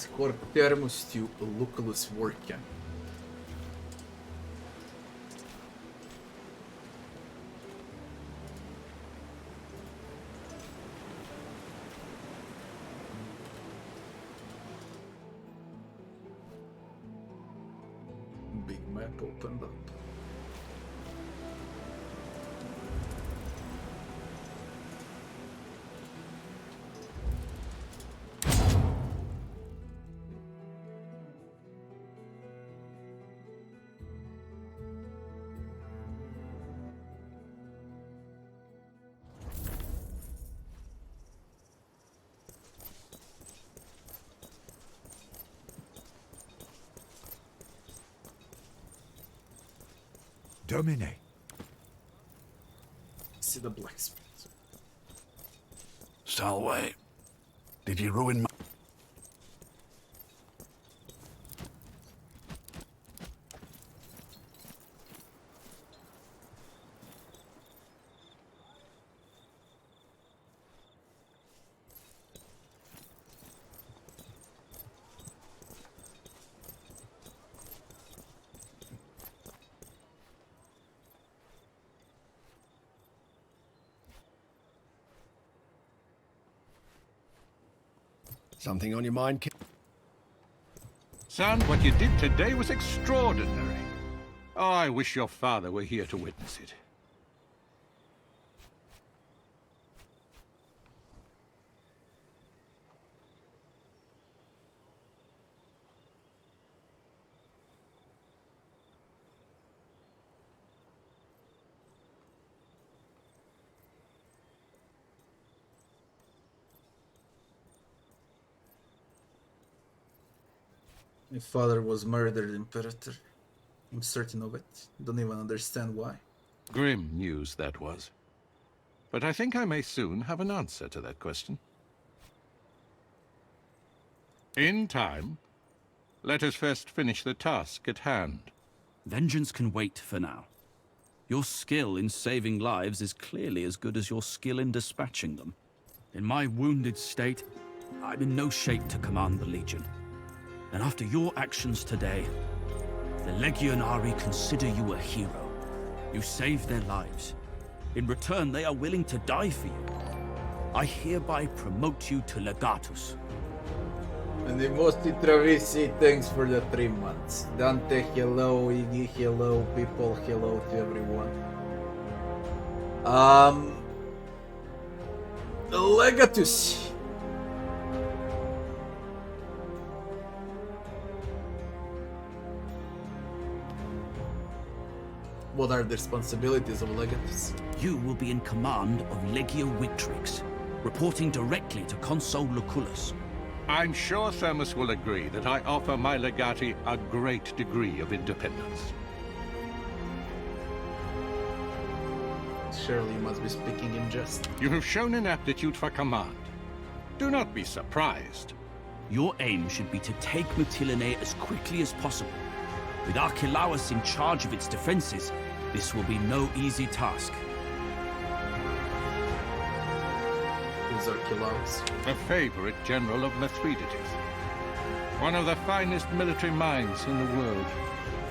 Scorpiarmus to Lucullus Workia. Big map opened up. Domine. See the blacksmith. Salve. Did you ruin my... Something on your mind, kid? Son, what you did today was extraordinary. Oh, I wish your father were here to witness it. My father was murdered, Imperator. I'm certain of it. Don't even understand why. Grim news that was. But I think I may soon have an answer to that question. In time. Let us first finish the task at hand. Vengeance can wait for now. Your skill in saving lives is clearly as good as your skill in dispatching them. In my wounded state, I'm in no shape to command the Legion. And after your actions today, the Legionari consider you a hero. You saved their lives. In return, they are willing to die for you. I hereby promote you to Legatus. And the most Travissi, thanks for the 3 months. Dante, hello. Iggy, hello. People, hello to everyone. Legatus. What are the responsibilities of Legatus? You will be in command of Legio Victrix, reporting directly to Consul Lucullus. I'm sure Thermus will agree that I offer my legati a great degree of independence. Surely you must be speaking in jest. You have shown an aptitude for command. Do not be surprised. Your aim should be to take Mytilene as quickly as possible. With Archelaus in charge of its defenses, this will be no easy task. Who's Archelaus? A favorite general of Mithridates. One of the finest military minds in the world.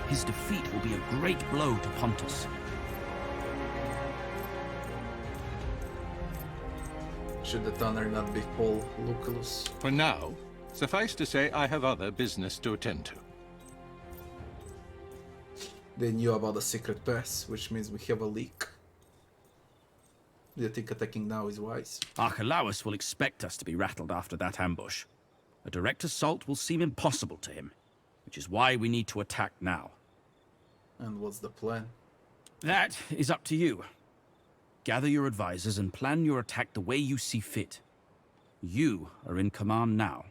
His defeat will be a great blow to Pontus. Should the Tanner not be called Lucullus? For now, suffice to say I have other business to attend to. They knew about the secret pass, which means we have a leak. Do you think attacking now is wise? Archelaus will expect us to be rattled after that ambush. A direct assault will seem impossible to him, which is why we need to attack now. And what's the plan? That is up to you. Gather your advisors and plan your attack the way you see fit. You are in command now.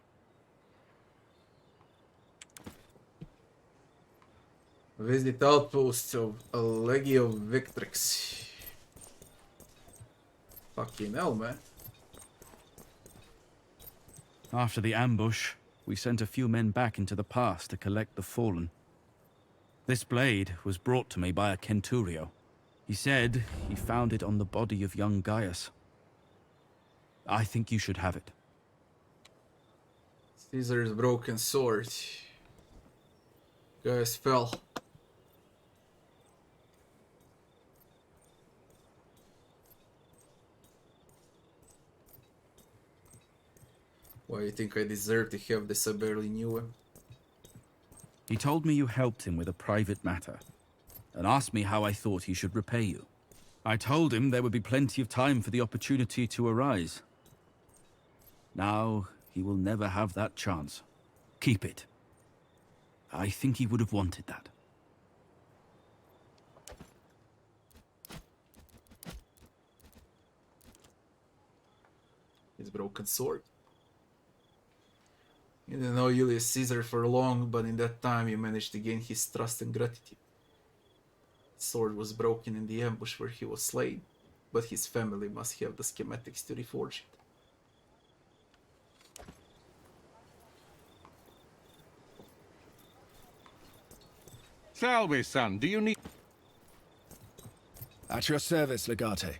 Visit outposts of Legio Victrix. Fucking hell, man. After the ambush, we sent a few men back into the pass to collect the fallen. This blade was brought to me by a Centurio. He said he found it on the body of young Gaius. I think you should have it. Caesar's broken sword. Guys fell. Why you think I deserve to have this? I barely knew him. He told me you helped him with a private matter, and asked me how I thought he should repay you. I told him there would be plenty of time for the opportunity to arise. Now, he will never have that chance. Keep it. I think he would have wanted that. His broken sword. You didn't know Julius Caesar for long, but in that time you managed to gain his trust and gratitude. His sword was broken in the ambush where he was slain, but his family must have the schematics to reforge it. Salve, son. Do you need... At your service, Legate.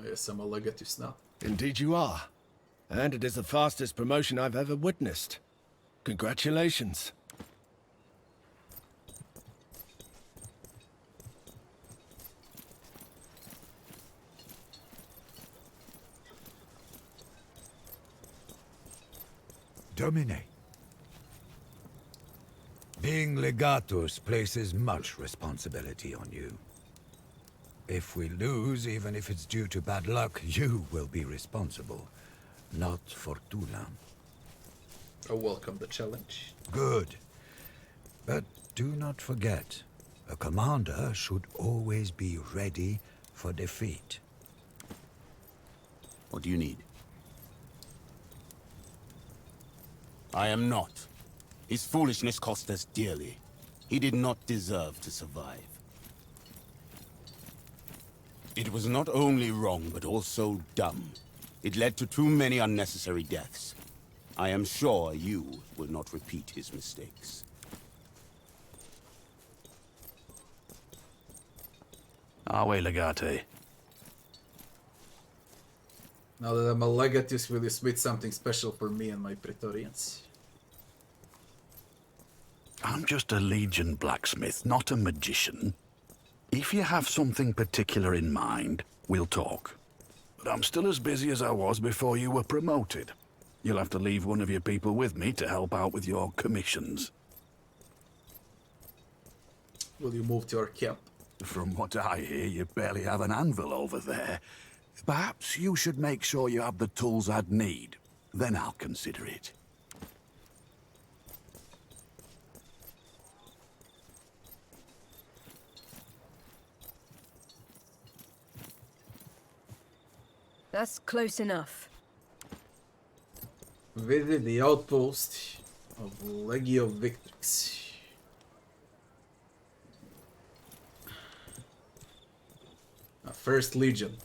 Yes, I'm a Legatus now. Indeed you are. And it is the fastest promotion I've ever witnessed. Congratulations. Domine. Being legatus places much responsibility on you. If we lose, even if it's due to bad luck, you will be responsible, not Fortuna. I welcome the challenge. Good. But do not forget, a commander should always be ready for defeat. What do you need? I am not. His foolishness cost us dearly. He did not deserve to survive. It was not only wrong, but also dumb. It led to too many unnecessary deaths. I am sure you will not repeat his mistakes. Awe, Legate. Now that I'm a Legatus, will you smith something special for me and my Praetorians? I'm just a Legion blacksmith, not a magician. If you have something particular in mind, we'll talk. But I'm still as busy as I was before you were promoted. You'll have to leave one of your people with me to help out with your commissions. Will you move to our camp? From what I hear, you barely have an anvil over there. Perhaps you should make sure you have the tools I'd need. Then I'll consider it. That's close enough. Visit the outpost of Legio Victrix. First Legion.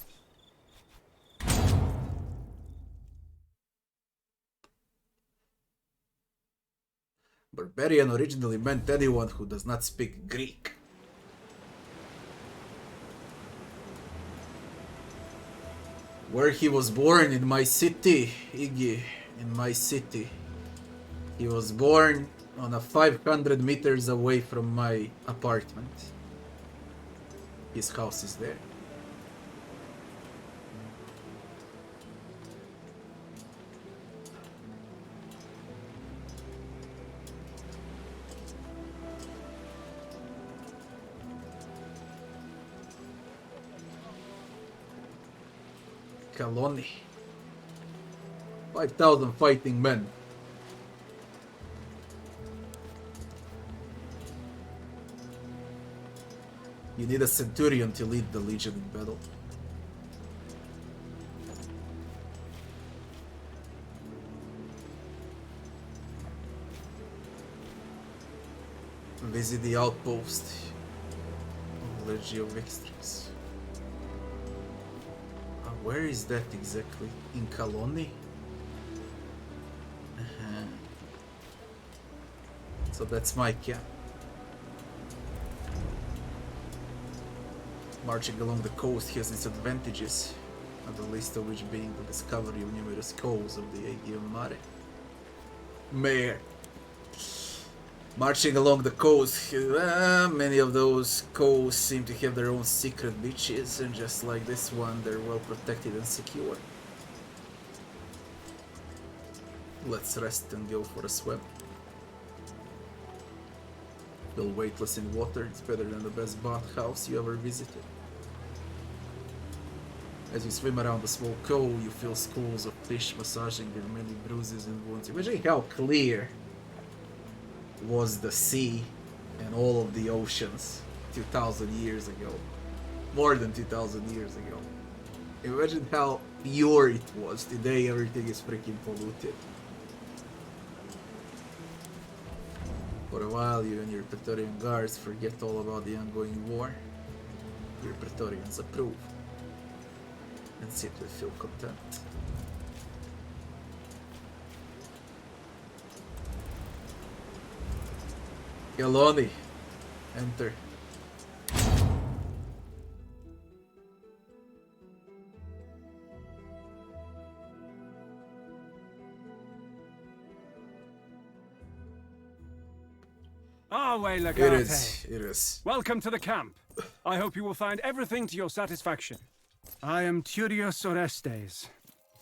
Barbarian originally meant anyone who does not speak Greek. Where he was born, in my city, Iggy, in my city. He was born on a 500 meters away from my apartment. His house is there. Caloni. 5,000 fighting men. You need a centurion to lead the legion in battle. Visit the outpost of Legio Victrix. Where is that exactly? In Caloni? So that's my camp. Marching along the coast has its advantages, not the least of which being the discovery of numerous coves of the Aegean Mare. Mayor. Marching along the coast, many of those coasts seem to have their own secret beaches, and just like this one, they're well protected and secure. Let's rest and go for a swim. Feel weightless in water, it's better than the best bathhouse you ever visited. As you swim around the small cove, you feel schools of fish massaging your many bruises and wounds. Imagine how clear was the sea and all of the oceans 2,000 years ago. More than 2,000 years ago. Imagine how pure it was. Today everything is freaking polluted. For a while you and your Praetorian guards forget all about the ongoing war. Your Praetorians approve and simply feel content. Galoni, enter. Away, Legate. It is. Welcome to the camp. I hope you will find everything to your satisfaction. I am Turius Orestes,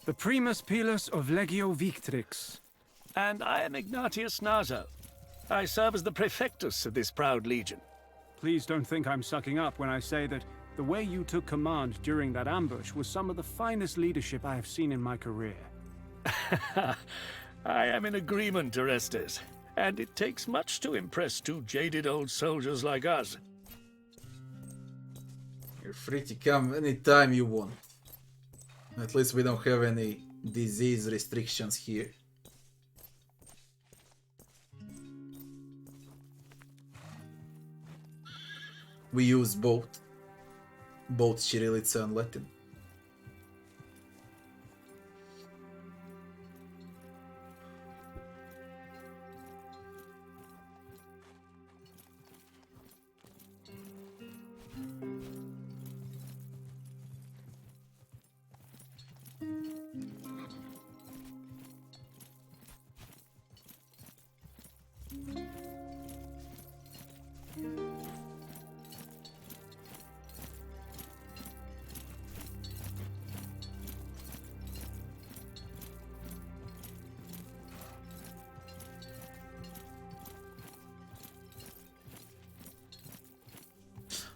the Primus Pilus of Legio Victrix. And I am Ignatius Naso. I serve as the Prefectus of this proud legion. Please don't think I'm sucking up when I say that the way you took command during that ambush was some of the finest leadership I have seen in my career. I am in agreement, Orestes. And it takes much to impress two jaded old soldiers like us. You're free to come anytime you want. At least we don't have any disease restrictions here. We use both Cyrillica and Latin.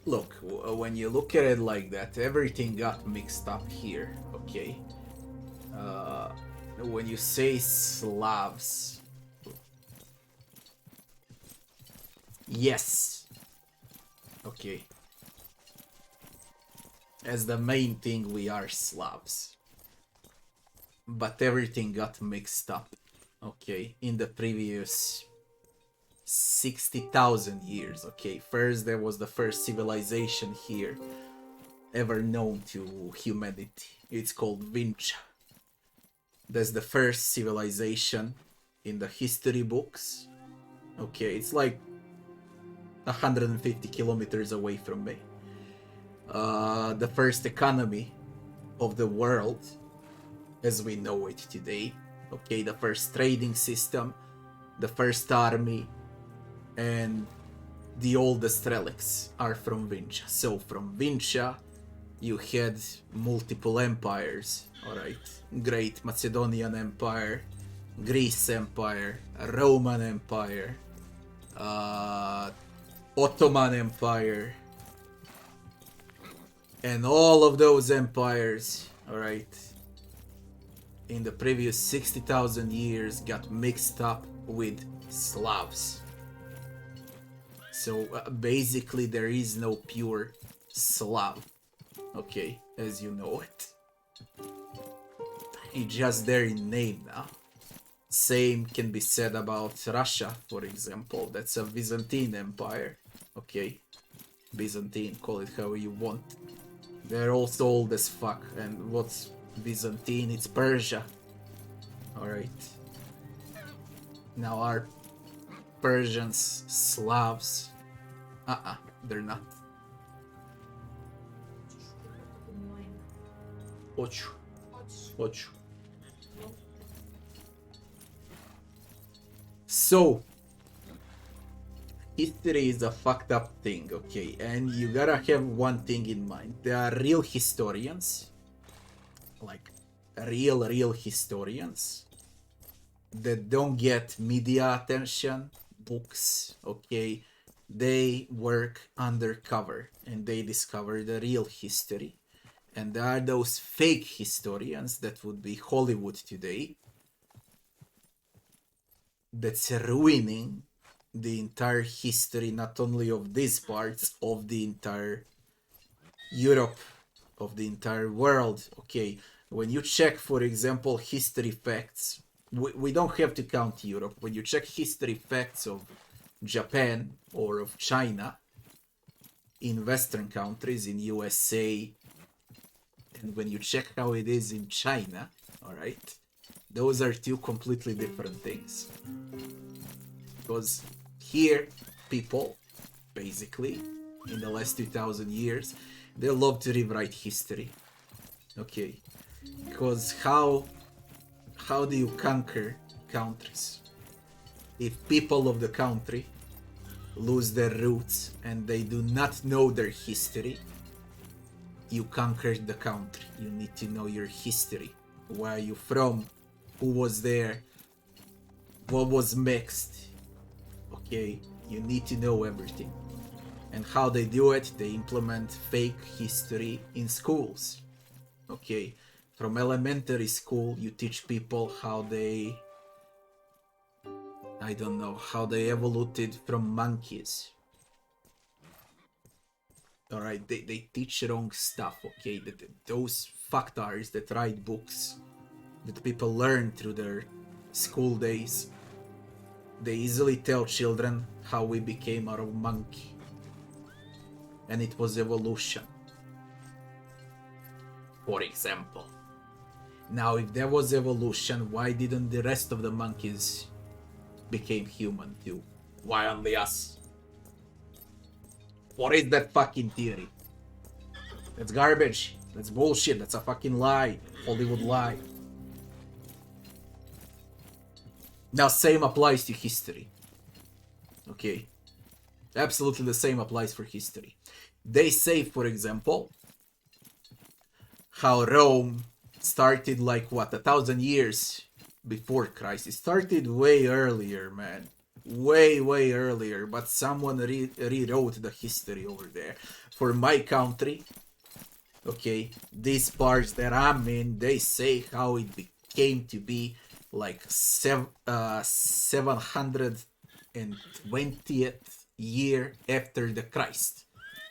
Look, when you look at it like that, everything got mixed up here, okay? When you say Slavs... Yes. Okay. As the main thing, we are Slavs. But everything got mixed up, okay, in the previous 60,000 years, okay? First, there was the first civilization here ever known to humanity. It's called Vincha. That's the first civilization in the history books. Okay, it's like 150 kilometers away from me. The first economy of the world as we know it today. Okay, the first trading system, the first army, and the oldest relics are from Vincha. So from Vincha, you had multiple empires, alright? Great Macedonian Empire, Greece Empire, Roman Empire, Ottoman Empire, and all of those empires, alright, in the previous 60,000 years got mixed up with Slavs. So basically there is no pure Slav, okay, as you know it. It's just there in name now. Same can be said about Russia, for example. That's a Byzantine Empire, okay? Byzantine, call it how you want. They're also old as fuck, and what's Byzantine? It's Persia. Alright. Now are Persians Slavs? They're not. Ocho. So, history is a fucked up thing, okay? And you gotta have one thing in mind. There are real historians, like real historians, that don't get media attention, books, okay? They work undercover and they discover the real history. And there are those fake historians that would be Hollywood today that's ruining the entire history, not only of these parts, of the entire Europe, of the entire world. Okay, when you check, for example, history facts, we don't have to count Europe. When you check history facts of Japan or of China, in Western countries, in USA, and when you check how it is in China, all right, those are two completely different things. Because here, people, basically, in the last 2000 years, they love to rewrite history. Okay, because how do you conquer countries? If people of the country lose their roots and they do not know their history, you conquered the country. You need to know your history. Where are you from? Who was there? What was mixed? Okay, you need to know everything. And how they do it, they implement fake history in schools. Okay, from elementary school, you teach people how they, I don't know, how they evoluted from monkeys. Alright, they teach wrong stuff, okay? Those fucktards that write books that people learn through their school days, they easily tell children how we became out of monkey. And it was evolution. For example. Now, if there was evolution, why didn't the rest of the monkeys became human too? Why only us? What is that fucking theory? That's garbage. That's bullshit. That's a fucking lie. Hollywood lie. Now, same applies to history. Okay. Absolutely the same applies for history. They say, for example, how Rome started like, what, 1,000 years before Christ. It started way earlier, man. Way earlier, but someone rewrote the history over there. For my country, okay, these parts that I'm in, they say how it came to be like 720th year after the Christ.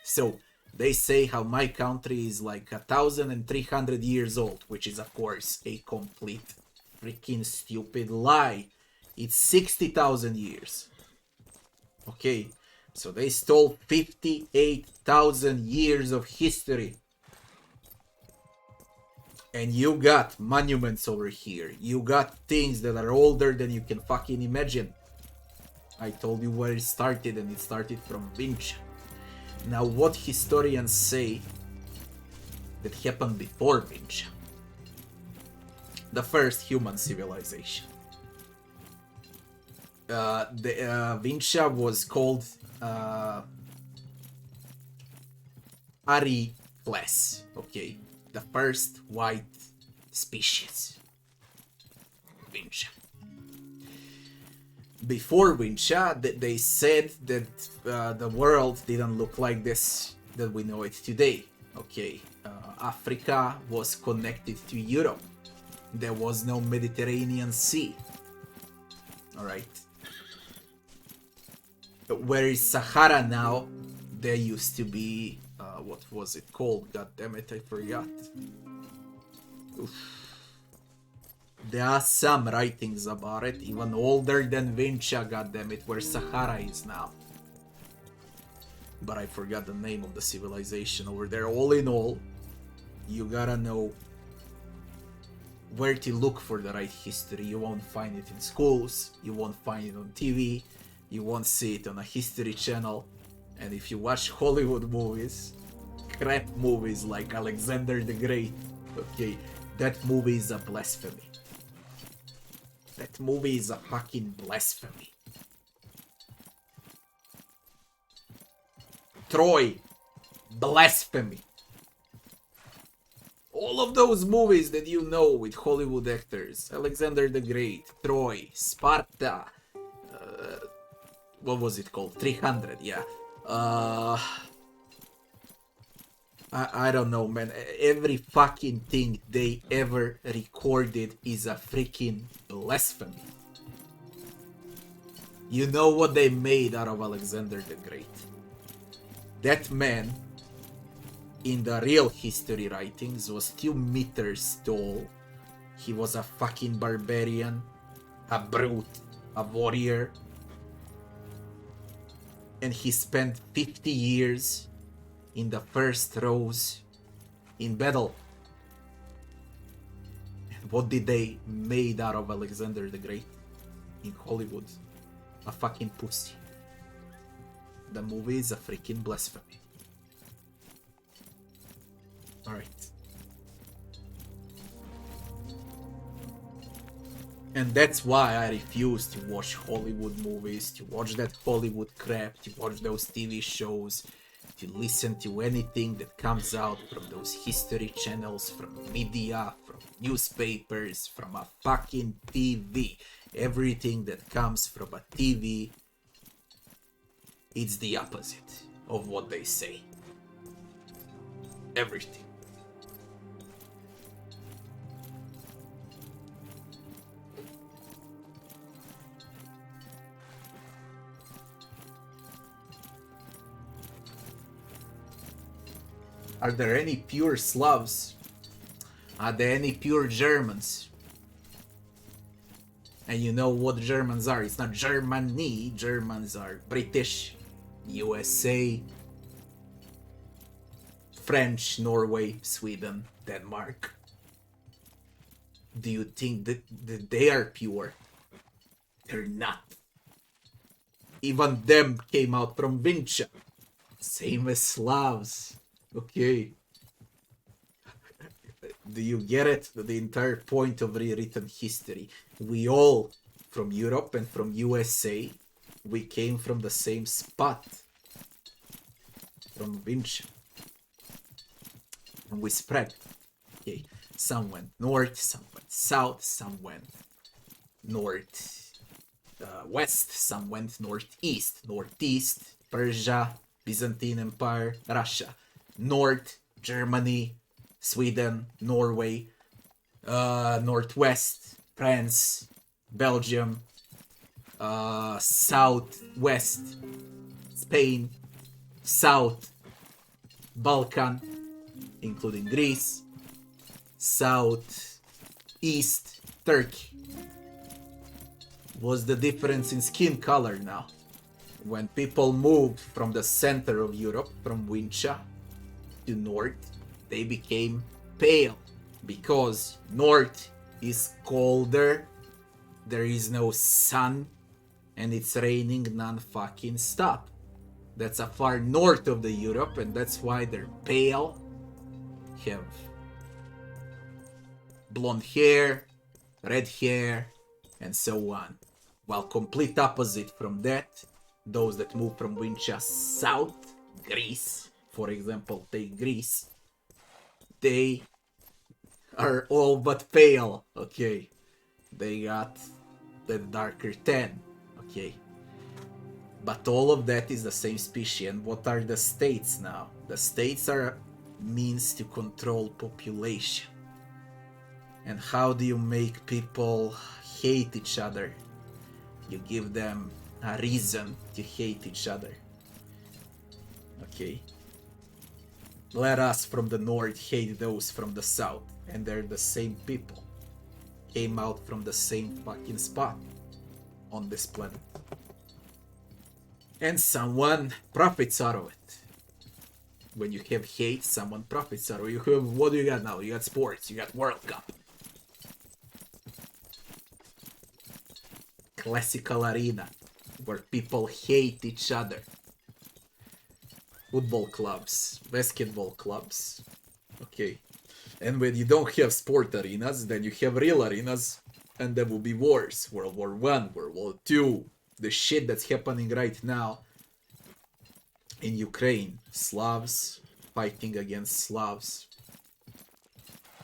So they say how my country is like 1,300 years old, which is of course a complete freaking stupid lie. It's 60,000 years. Okay, so they stole 58,000 years of history. And you got monuments over here. You got things that are older than you can fucking imagine. I told you where it started, and it started from Vinci. Now, what historians say that happened before Vinci? The first human civilization. Vinci was called Ari class, okay? The first white species. Vinci. Before Vinci, they said that the world didn't look like this, that we know it today, okay? Africa was connected to Europe. There was no Mediterranean Sea. Alright. Where is Sahara now? There used to be, what was it called? God damn it, I forgot. Oof. There are some writings about it, even older than Vinci, god damn it, where Sahara is now. But I forgot the name of the civilization over there. All in all, you gotta know where to look for the right history. You won't find it in schools, you won't find it on TV, you won't see it on a history channel. And if you watch Hollywood movies, crap movies like Alexander the Great, okay, that movie is a blasphemy. That movie is a fucking blasphemy. Troy. Blasphemy. All of those movies that you know with Hollywood actors. Alexander the Great, Troy, Sparta. What was it called? 300, yeah. I don't know, man. Every fucking thing they ever recorded is a freaking blasphemy. You know what they made out of Alexander the Great? That man, in the real history writings, was 2 meters tall. He was a fucking barbarian, a brute, a warrior. And he spent 50 years in the first rows in battle. And what did they made out of Alexander the Great in Hollywood? A fucking pussy. The movie is a freaking blasphemy. Alright. And that's why I refuse to watch Hollywood movies, to watch that Hollywood crap, to watch those TV shows, to listen to anything that comes out from those history channels, from media, from newspapers, from a fucking TV. Everything that comes from a TV, it's the opposite of what they say. Everything. Are there any pure Slavs? Are there any pure Germans? And you know what Germans are. It's not Germany. Germans are British, USA, French, Norway, Sweden, Denmark. Do you think that they are pure? They're not. Even them came out from Vincha. Same as Slavs. Okay. Do you get it? The entire point of rewritten history. We all, from Europe and from USA, we came from the same spot. From Vinci. And we spread. Okay. Some went north, some went south, some went north west, some went northeast. Northeast, Persia, Byzantine Empire, Russia. North, Germany, Sweden, Norway, northwest, France, Belgium, southwest, Spain, south, Balkan, including Greece, southeast, Turkey. What's the difference in skin color now? When people moved from the center of Europe, from Wincha to north, they became pale because north is colder, there is no sun, and it's raining non-fucking stop. That's a far north of the Europe, and that's why they're pale, have blonde hair, red hair, and so on. While complete opposite from that, those that move from Wincha south, Greece, for example, take Greece, they are all but pale, okay? They got the darker tan, okay? But all of that is the same species. And what are the states now? The states are means to control population. And how do you make people hate each other? You give them a reason to hate each other. Okay? Let us from the north hate those from the south. And they're the same people. Came out from the same fucking spot on this planet. And someone profits out of it. When you have hate, someone profits out of it. You have, what do you got now? You got sports, you got World Cup. Classical arena, where people hate each other. Football clubs, basketball clubs. Okay. And when you don't have sport arenas, then you have real arenas, and there will be wars. World War I, World War II. The shit that's happening right now In Ukraine, Slavs fighting against Slavs.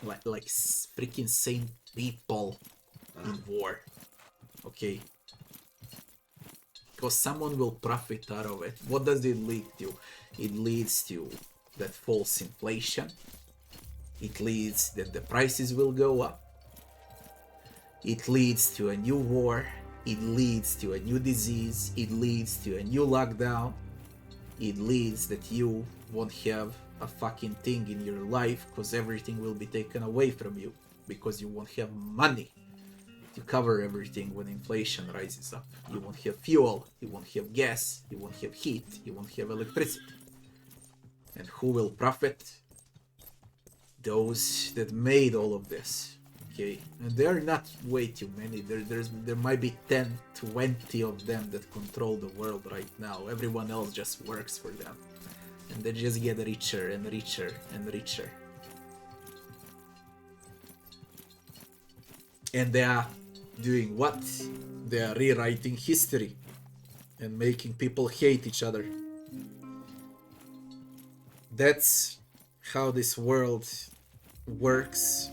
Like freaking same people in war. Okay. Because someone will profit out of it. What does it lead to? It leads to that false inflation. It leads that the prices will go up. It leads to a new war. It leads to a new disease. It leads to a new lockdown. It leads that you won't have a fucking thing in your life because everything will be taken away from you because you won't have money to cover everything when inflation rises up. You won't have fuel, you won't have gas, you won't have heat, you won't have electricity. And who will profit? Those that made all of this. Okay, and there are not way too many. There might be 10, 20 of them that control the world right now. Everyone else just works for them. And they just get richer and richer and richer. And they are doing what? They are rewriting history and making people hate each other. That's how this world works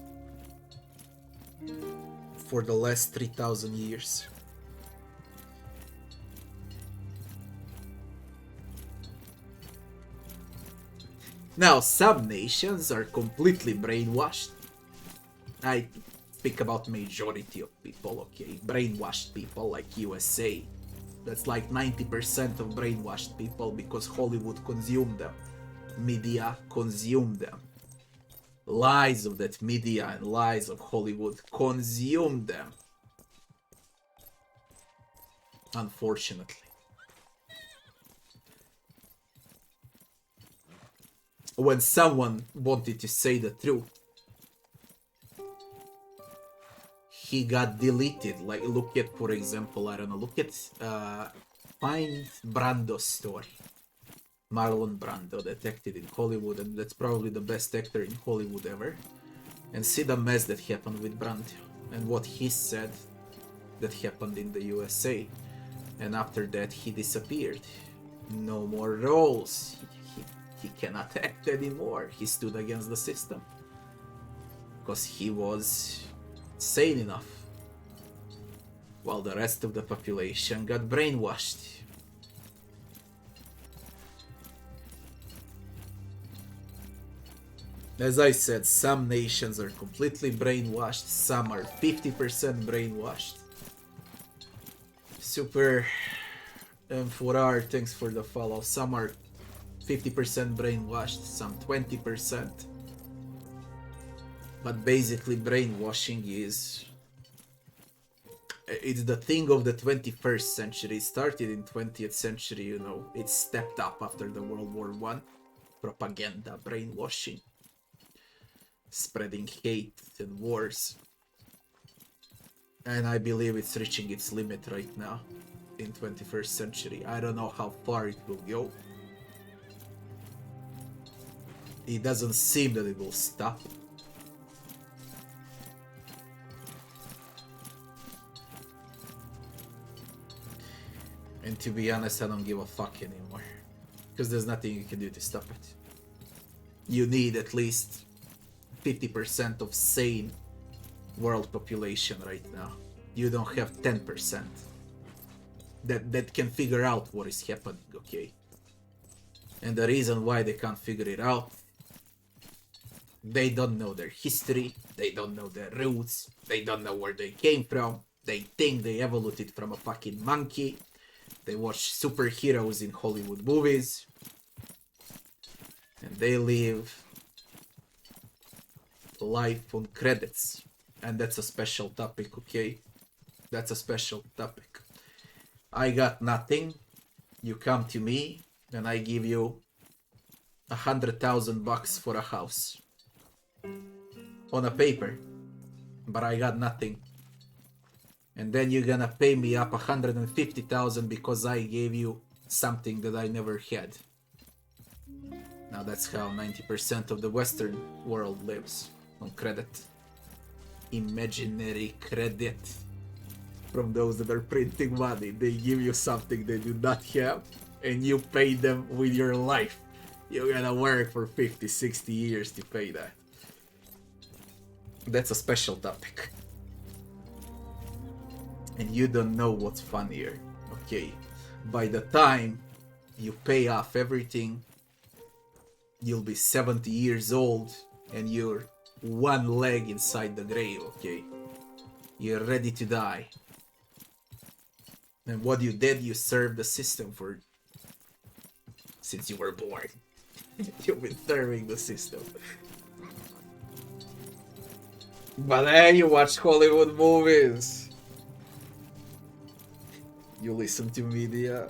for the last 3,000 years. Now, some nations are completely brainwashed. I speak about majority of people, okay? Brainwashed people like USA. That's like 90% of brainwashed people because Hollywood consumed them. Media consumed them. Lies of that media and lies of Hollywood consumed them. Unfortunately. When someone wanted to say the truth, he got deleted. Like, look at, for example, I don't know, look at, find Brando's story. Marlon Brando that acted in Hollywood, and that's probably the best actor in Hollywood ever. And see the mess that happened with Brando, and what he said that happened in the USA. And after that, he disappeared. No more roles. He cannot act anymore. He stood against the system. Because he was sane enough. While the rest of the population got brainwashed. As I said, some nations are completely brainwashed, some are 50% brainwashed. Super M4R, thanks for the follow. Some are 50% brainwashed, some 20%. But basically brainwashing is... it's the thing of the 21st century. It started in 20th century, you know. It stepped up after the World War I. Propaganda, brainwashing. Spreading hate and wars. And I believe it's reaching its limit right now in 21st century. I don't know how far it will go. It doesn't seem that it will stop. And to be honest, I don't give a fuck anymore. Because there's nothing you can do to stop it. You need at least 50% of sane world population right now. You don't have 10% that can figure out what is happening, okay? And the reason why they can't figure it out, they don't know their history, they don't know their roots, they don't know where they came from, they think they evolved from a fucking monkey, they watch superheroes in Hollywood movies, and they live life on credits. And that's a special topic, okay? That's a special topic. I got nothing, you come to me, and I give you $100,000 for a house. On a paper. But I got nothing. And then you're gonna pay me up $150,000 because I gave you something that I never had. Now that's how 90% of the Western world lives. On credit. Imaginary credit. From those that are printing money. They give you something they do not have. and you pay them with your life. You're gonna work for 50, 60 years to pay that. That's a special topic. And you don't know what's funnier. Okay, by the time you pay off everything, you'll be 70 years old and you're one leg inside the grave, okay? You're ready to die. And what you did, you served the system for... since you were born. You've been serving the system. But then you watch Hollywood movies. You listen to media.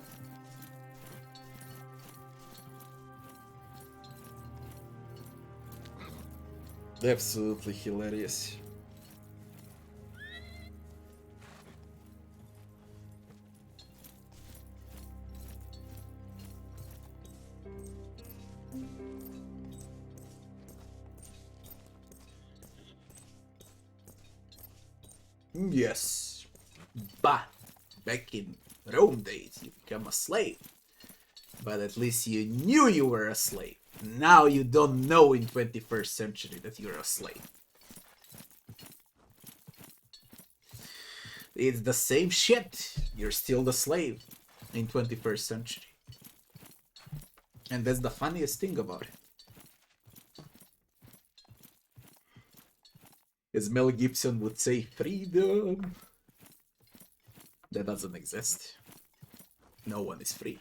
Absolutely hilarious. Yes, but back in Rome days, you become a slave. But at least you knew you were a slave. Now you don't know in 21st century that you're a slave. It's the same shit. You're still the slave in 21st century. And that's the funniest thing about it. As Mel Gibson would say, freedom. That doesn't exist. No one is free.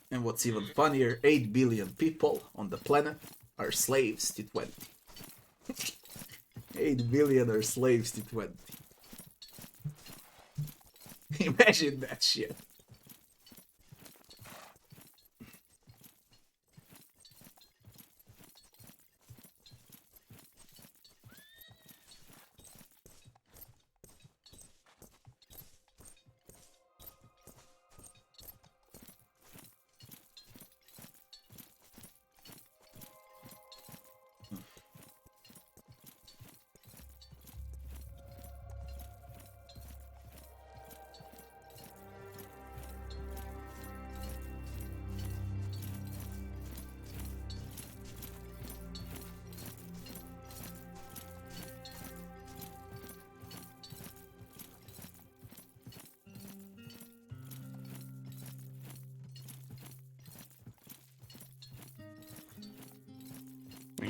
And what's even funnier, 8 billion people on the planet are slaves to 20. 8 billion are slaves to 20. Imagine that shit.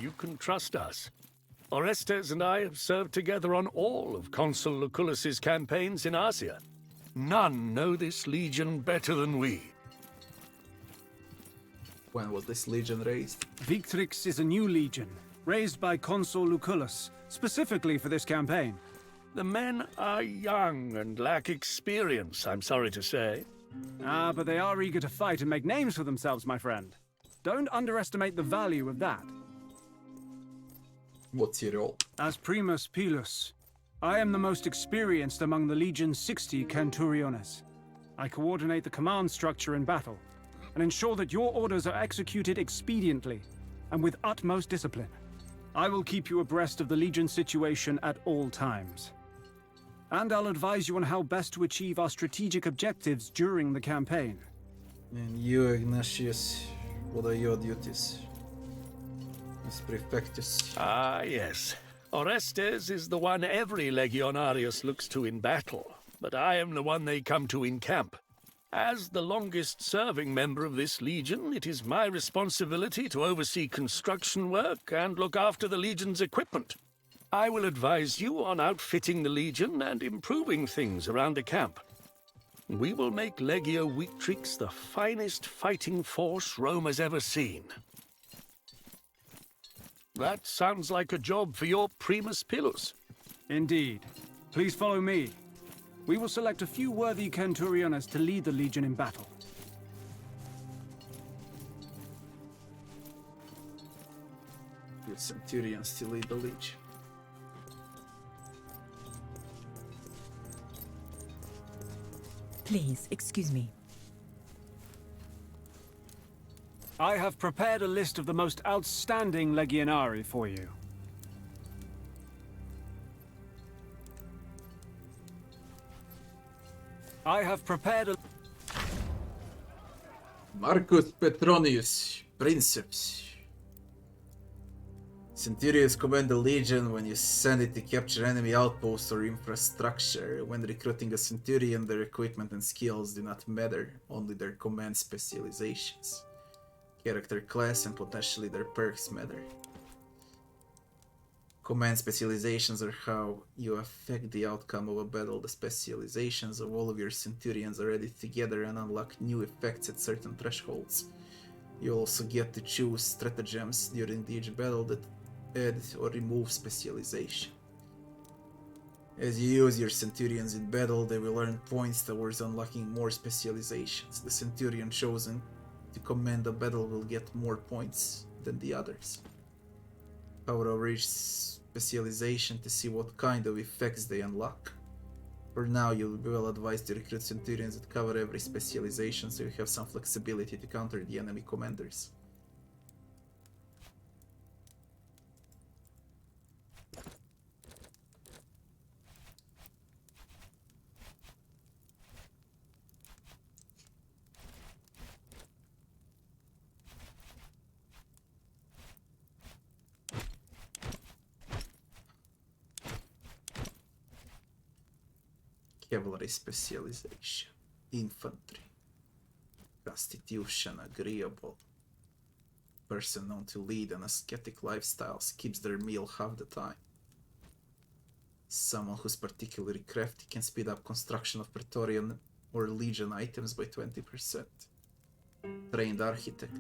You can trust us. Orestes and I have served together on all of Consul Lucullus's campaigns in Asia. None know this legion better than we. When was this legion raised? Victrix is a new legion, raised by Consul Lucullus, specifically for this campaign. The men are young and lack experience, I'm sorry to say. Ah, but they are eager to fight and make names for themselves, my friend. Don't underestimate the value of that. What's your role? As Primus Pilus, I am the most experienced among the Legion's 60 Centuriones. I coordinate the command structure in battle, and ensure that your orders are executed expediently, and with utmost discipline. I will keep you abreast of the Legion's situation at all times. And I'll advise you on how best to achieve our strategic objectives during the campaign. And you, Ignatius, what are your duties? As Prefectus. Ah, yes. Orestes is the one every Legionarius looks to in battle, but I am the one they come to in camp. As the longest-serving member of this legion, it is my responsibility to oversee construction work and look after the legion's equipment. I will advise you on outfitting the legion and improving things around the camp. We will make Legio Victrix the finest fighting force Rome has ever seen. That sounds like a job for your Primus Pilus. Indeed. Please follow me. We will select a few worthy Centuriones to lead the Legion in battle. Your Centurions to lead the Legion. Please, excuse me. I have prepared a list of the most outstanding Legionari for you. I have prepared a... Marcus Petronius, Princeps. Centurions command the legion when you send it to capture enemy outposts or infrastructure. When recruiting a centurion, their equipment and skills do not matter, only their command specializations. Character class and potentially their perks matter. Command specializations are how you affect the outcome of a battle. The specializations of all of your centurions are added together and unlock new effects at certain thresholds. You also get to choose stratagems during each battle that add or remove specialization. As you use your centurions in battle, they will earn points towards unlocking more specializations. The centurion chosen to command a battle will get more points than the others. Power over each specialization to see what kind of effects they unlock. For now, you'll be well advised to recruit centurions that cover every specialization so you have some flexibility to counter the enemy commanders. Cavalry specialization, infantry, constitution, agreeable. Person known to lead an ascetic lifestyle skips their meal half the time. Someone who's particularly crafty can speed up construction of Praetorian or Legion items by 20%. Trained architect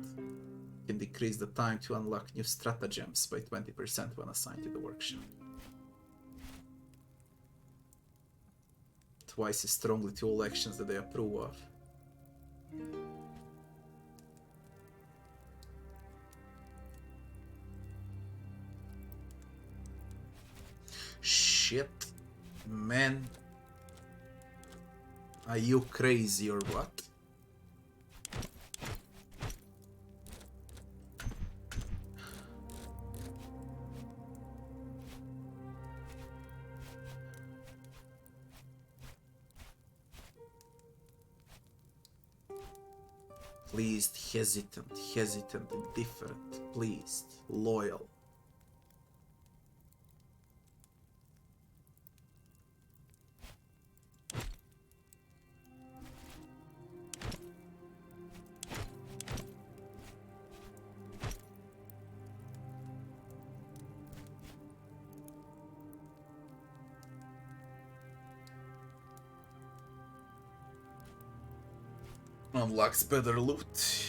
can decrease the time to unlock new stratagems by 20% when assigned to the workshop. Twice as strongly to all actions that they approve of. Shit, man. Are you crazy or what? Pleased, hesitant, indifferent, pleased, loyal. Unlocks better loot.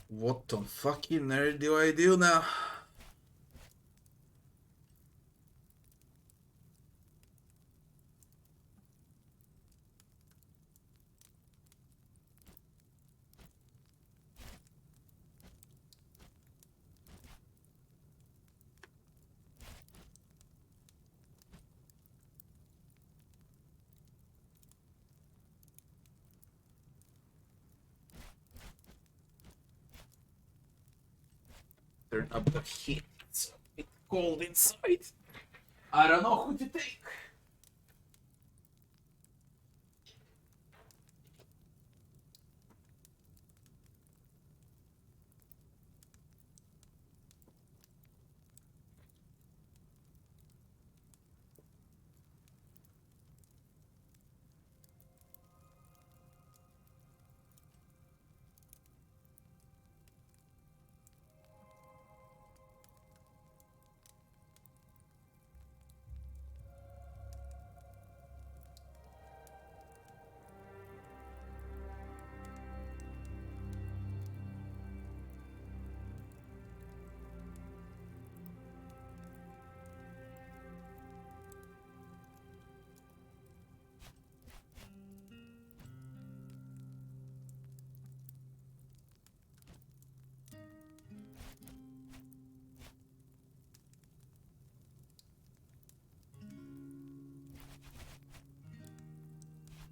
What the fucking nerd do I do now? Turn up the heat. It's a bit cold inside. I don't know who to take.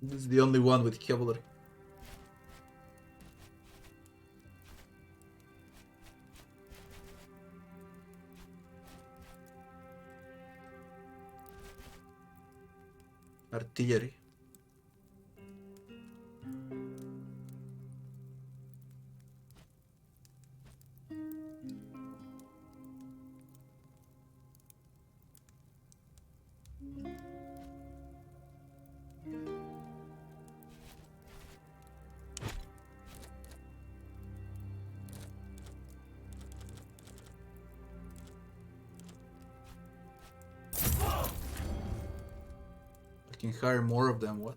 This is the only one with cavalry. Artillery. I can hire more of them, what?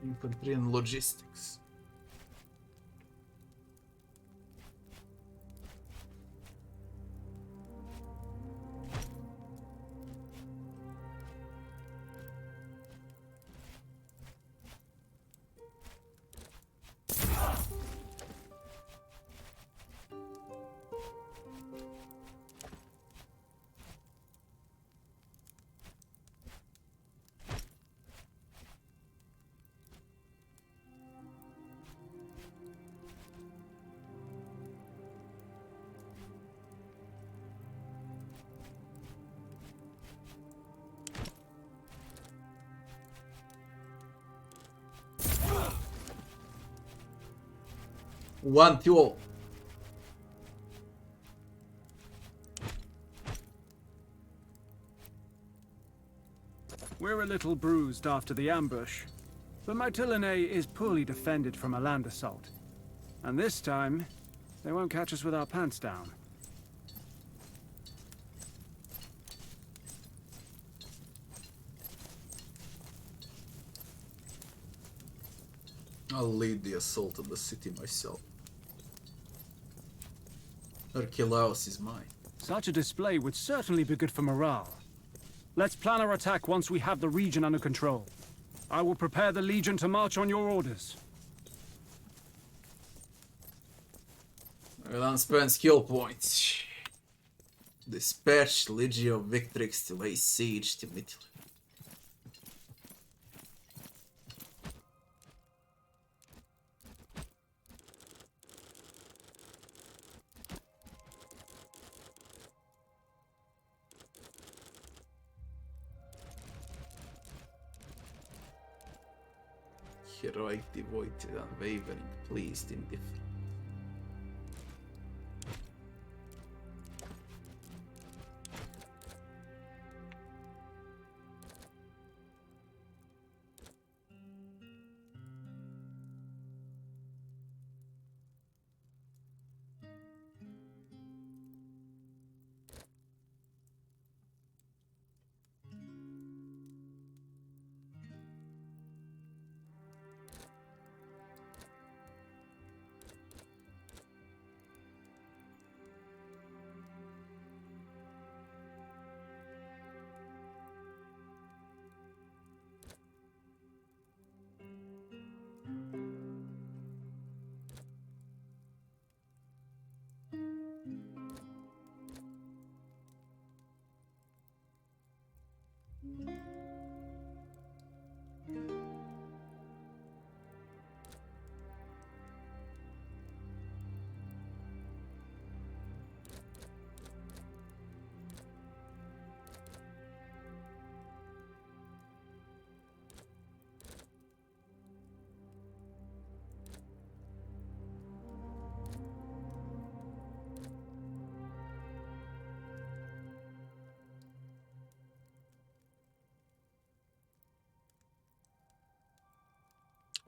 Infantry and logistics. One fuel. We're a little bruised after the ambush, but Mytilene is poorly defended from a land assault. And this time, they won't catch us with our pants down. I'll lead the assault of the city myself. Archelaus is mine. Such a display would certainly be good for morale. Let's plan our attack once we have the region under control. I will prepare the Legion to march on your orders. I will unspend skill points. Dispatch Legio Victrix to lay siege to Mytilene. Heroic, devoted, unwavering, pleased, indifferent.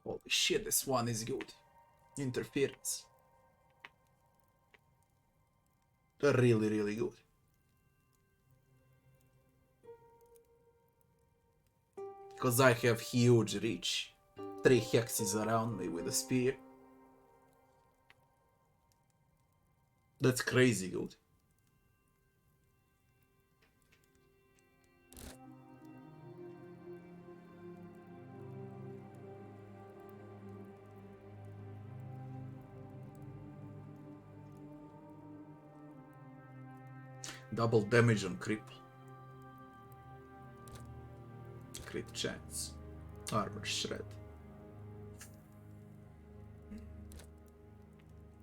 Holy shit, this one is good. Interference. Really, really good. Because I have huge reach. 3 hexes around me with a spear. That's crazy good. Double damage on cripple. Crit chance. Armor shred.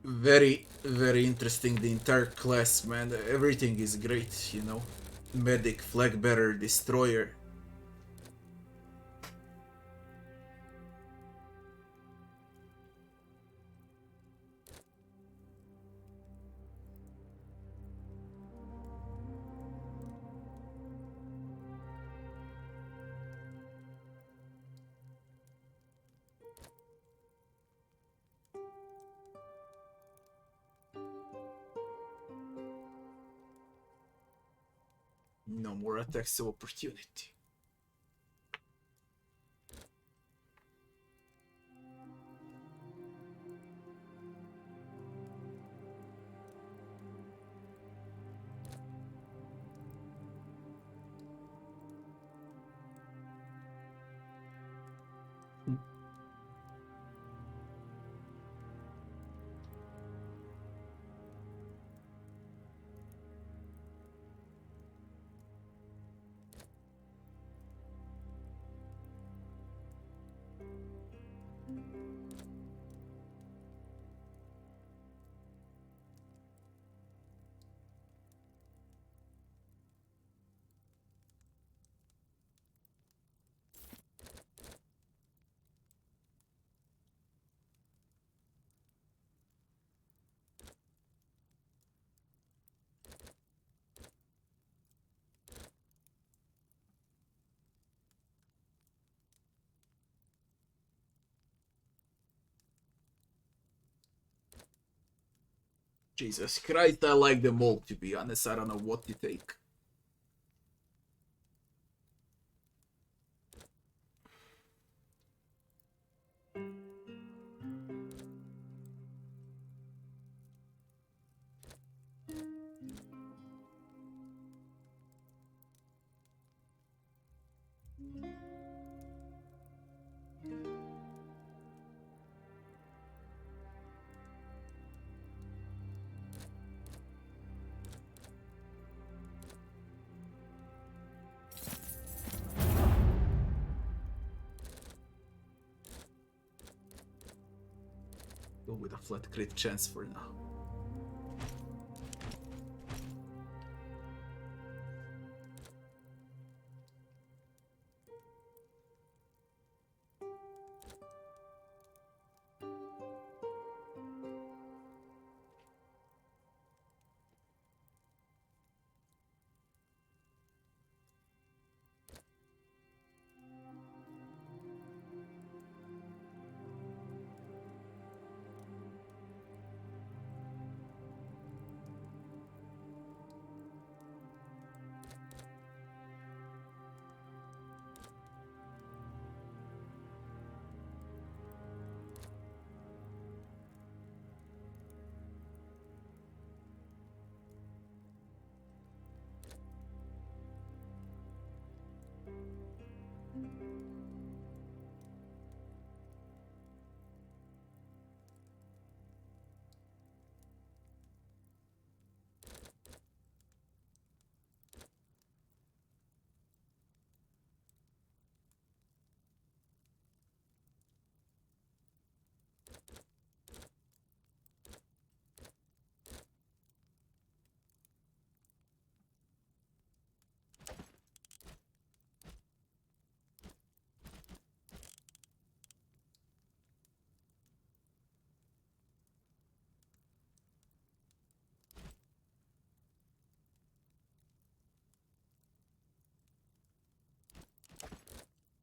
Very, very interesting, the entire class, man. Everything is great, you know. Medic, flag bearer, destroyer. No more attacks of opportunity. Jesus Christ, I like them all, to be honest. I don't know what to take. Go with a flat crit chance for now.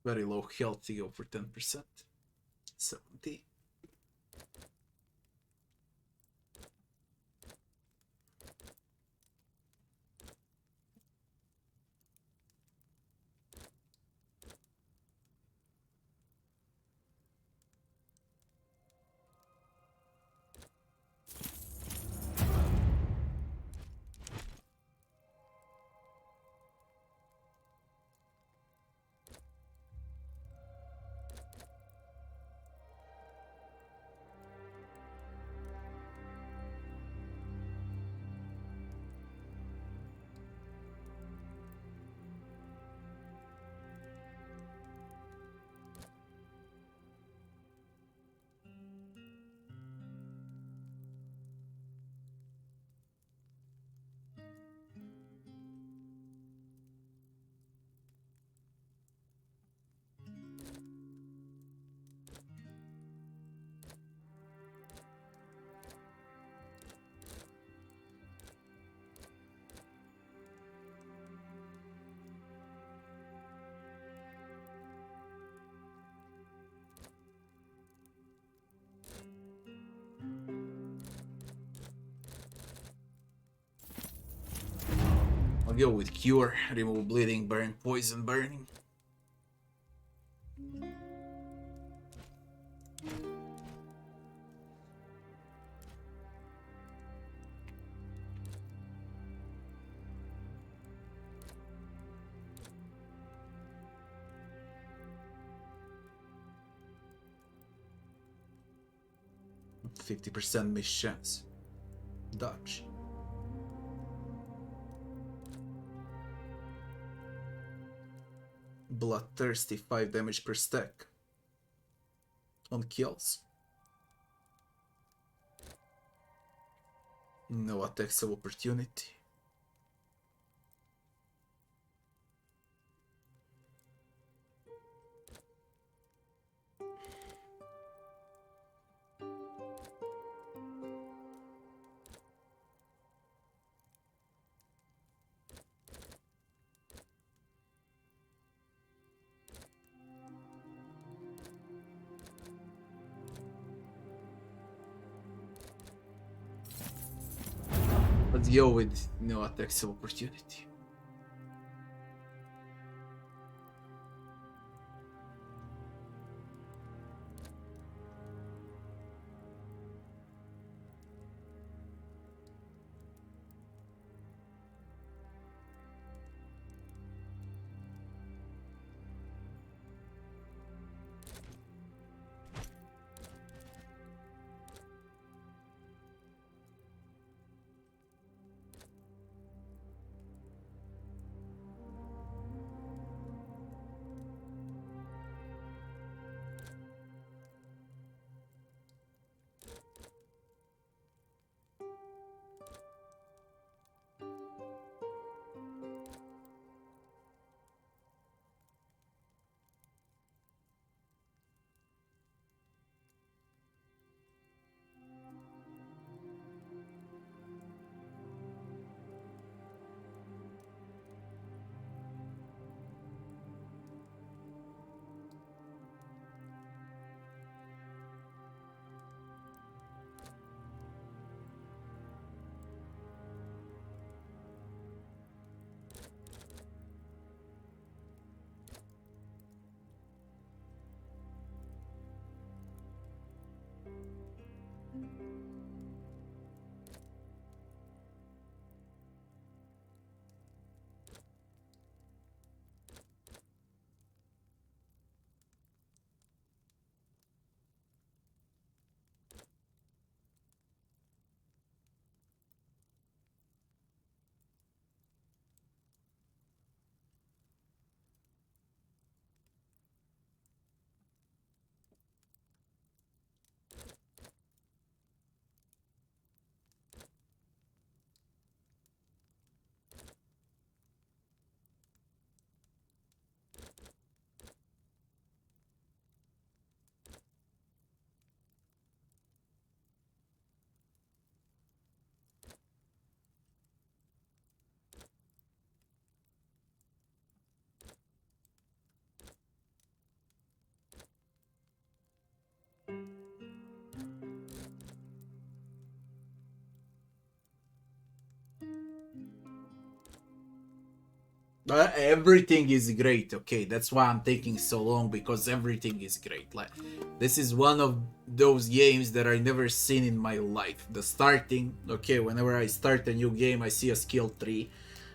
Very low health, you go for 10%. 70. I'll go with cure, remove bleeding, burn, poison, burning. %50 miss chance. Dodge. Bloodthirsty, 5 damage per stack. On kills. No attacks of opportunity. Let's go with no attacks of opportunity. Everything is great, okay? That's why I'm taking so long, because everything is great. Like, this is one of those games that I never seen in my life. The starting, okay, whenever I start a new game, I see a skill tree.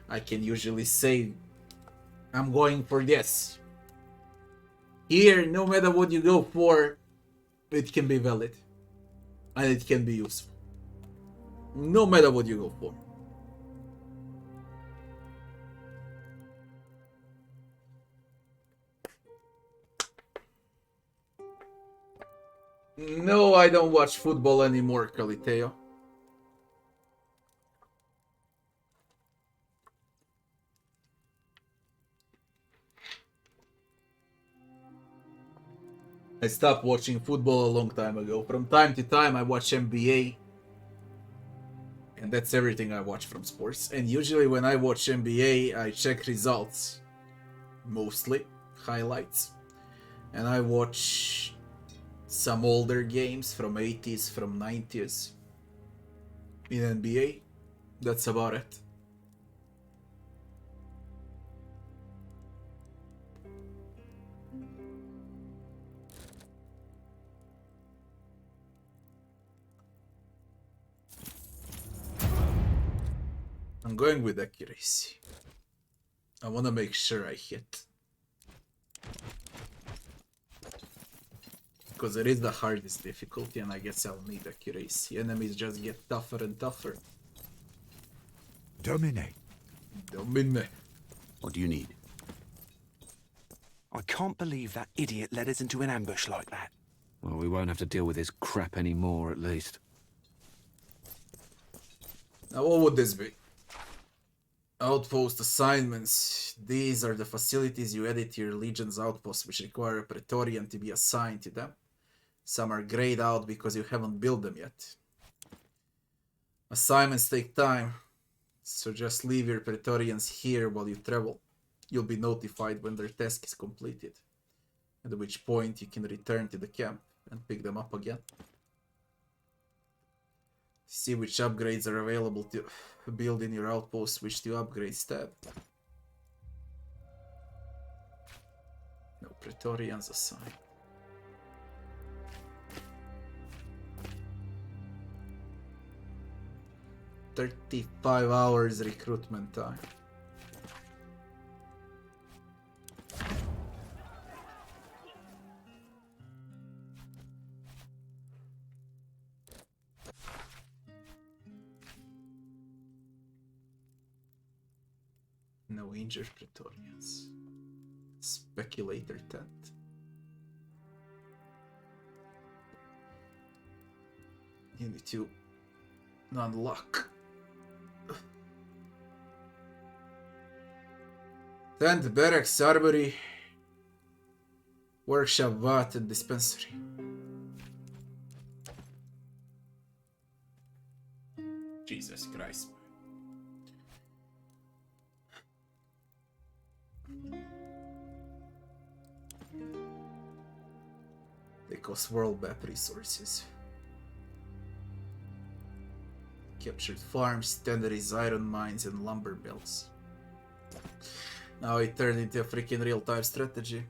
I can usually say, I'm going for this. Here, no matter what you go for, it can be valid. And it can be useful. No matter what you go for. No, I don't watch football anymore, Caliteo. I stopped watching football a long time ago. From time to time I watch NBA. And that's everything I watch from sports. And usually when I watch NBA, I check results. Mostly. Highlights. And I watch some older games from 80s, from 90s. In NBA. That's about it. I'm going with accuracy. I want to make sure I hit. Because it is the hardest difficulty, and I guess I'll need accuracy. Enemies just get tougher and tougher. Dominate. Dominate. What do you need? I can't believe that idiot led us into an ambush like that. Well, we won't have to deal with this crap anymore, at least. Now, what would this be? Outpost assignments. These are the facilities you add to your legion's outposts, which require a Praetorian to be assigned to them. Some are grayed out because you haven't built them yet. Assignments take time, so just leave your Praetorians here while you travel. You'll be notified when their task is completed, at which point you can return to the camp and pick them up again. See which upgrades are available to build in your outpost, switch to upgrades tab. No Praetorians assigned. "35 hours recruitment time." No injured Praetorians. Speculator tent. You need to unlock. Tent, barracks, armory, workshop, vat, and dispensary. Jesus Christ. They cost world map resources. Captured farms, standardized iron mines, and lumber mills. Now it turned into a freaking real-time strategy.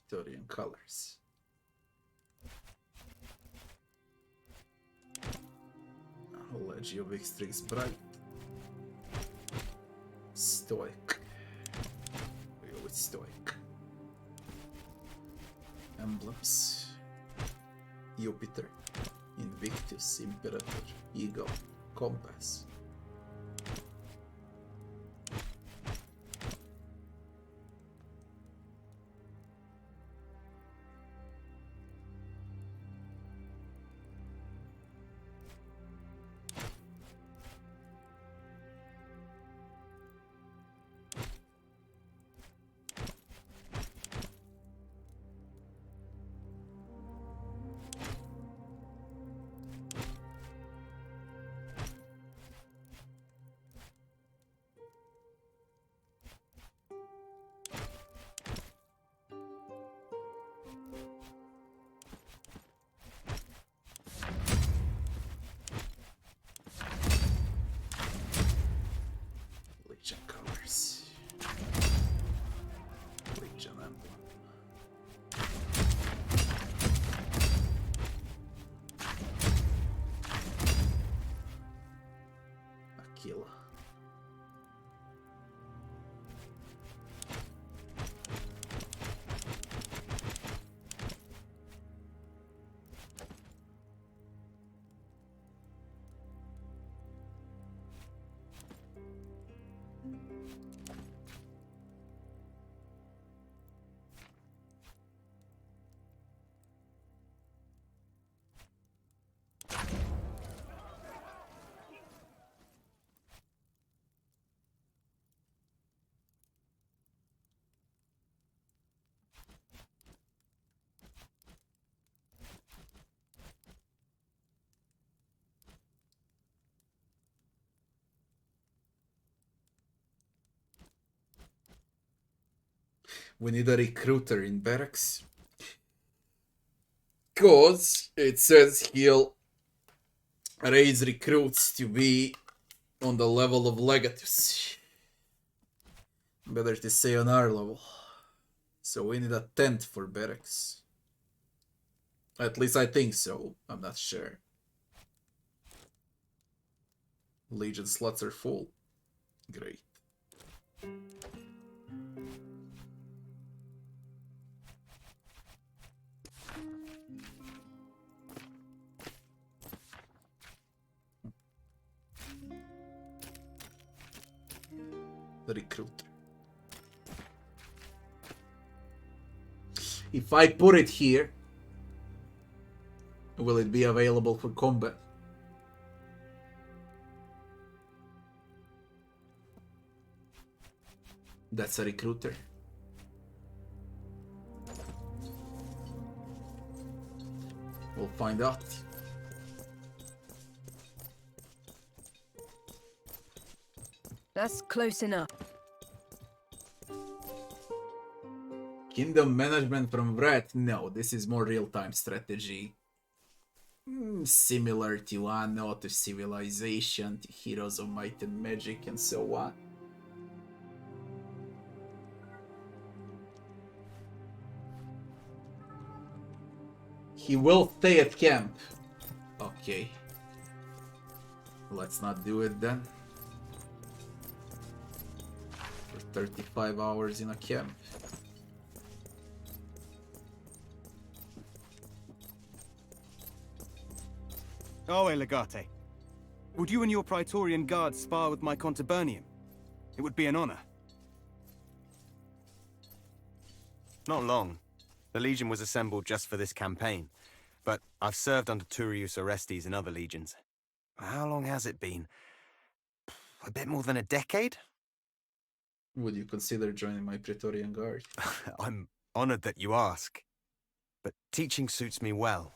Praetorian colors. Legio of Extrix Bright. Stoic. We go with Stoic. Emblems. Jupiter. Invictus. Imperator. Eagle. Compass. We need a recruiter in barracks. Cause it says he'll raise recruits to be on the level of Legatus. Better to say on our level. So we need a tent for barracks. At least I think so. I'm not sure. Legion slots are full. Great. The recruiter. If I put it here, will it be available for combat? That's a recruiter. We'll find out. That's close enough. Kingdom management from Wrath? No, this is more real-time strategy. Similar to Anno, to Civilization, to Heroes of Might and Magic, and so on. He will stay at camp. Okay. Let's not do it then. For 35 hours in a camp. Oh, Legate. Would you and your Praetorian guards spar with my contubernium? It would be an honor. Not long. The Legion was assembled just for this campaign, but I've served under Turius Orestes in other legions. How long has it been? A bit more than a decade? Would you consider joining my Praetorian Guard? I'm honored that you ask. But teaching suits me well.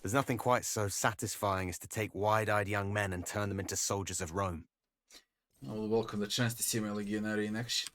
There's nothing quite so satisfying as to take wide-eyed young men and turn them into soldiers of Rome. I will welcome the chance to see my legionary in action.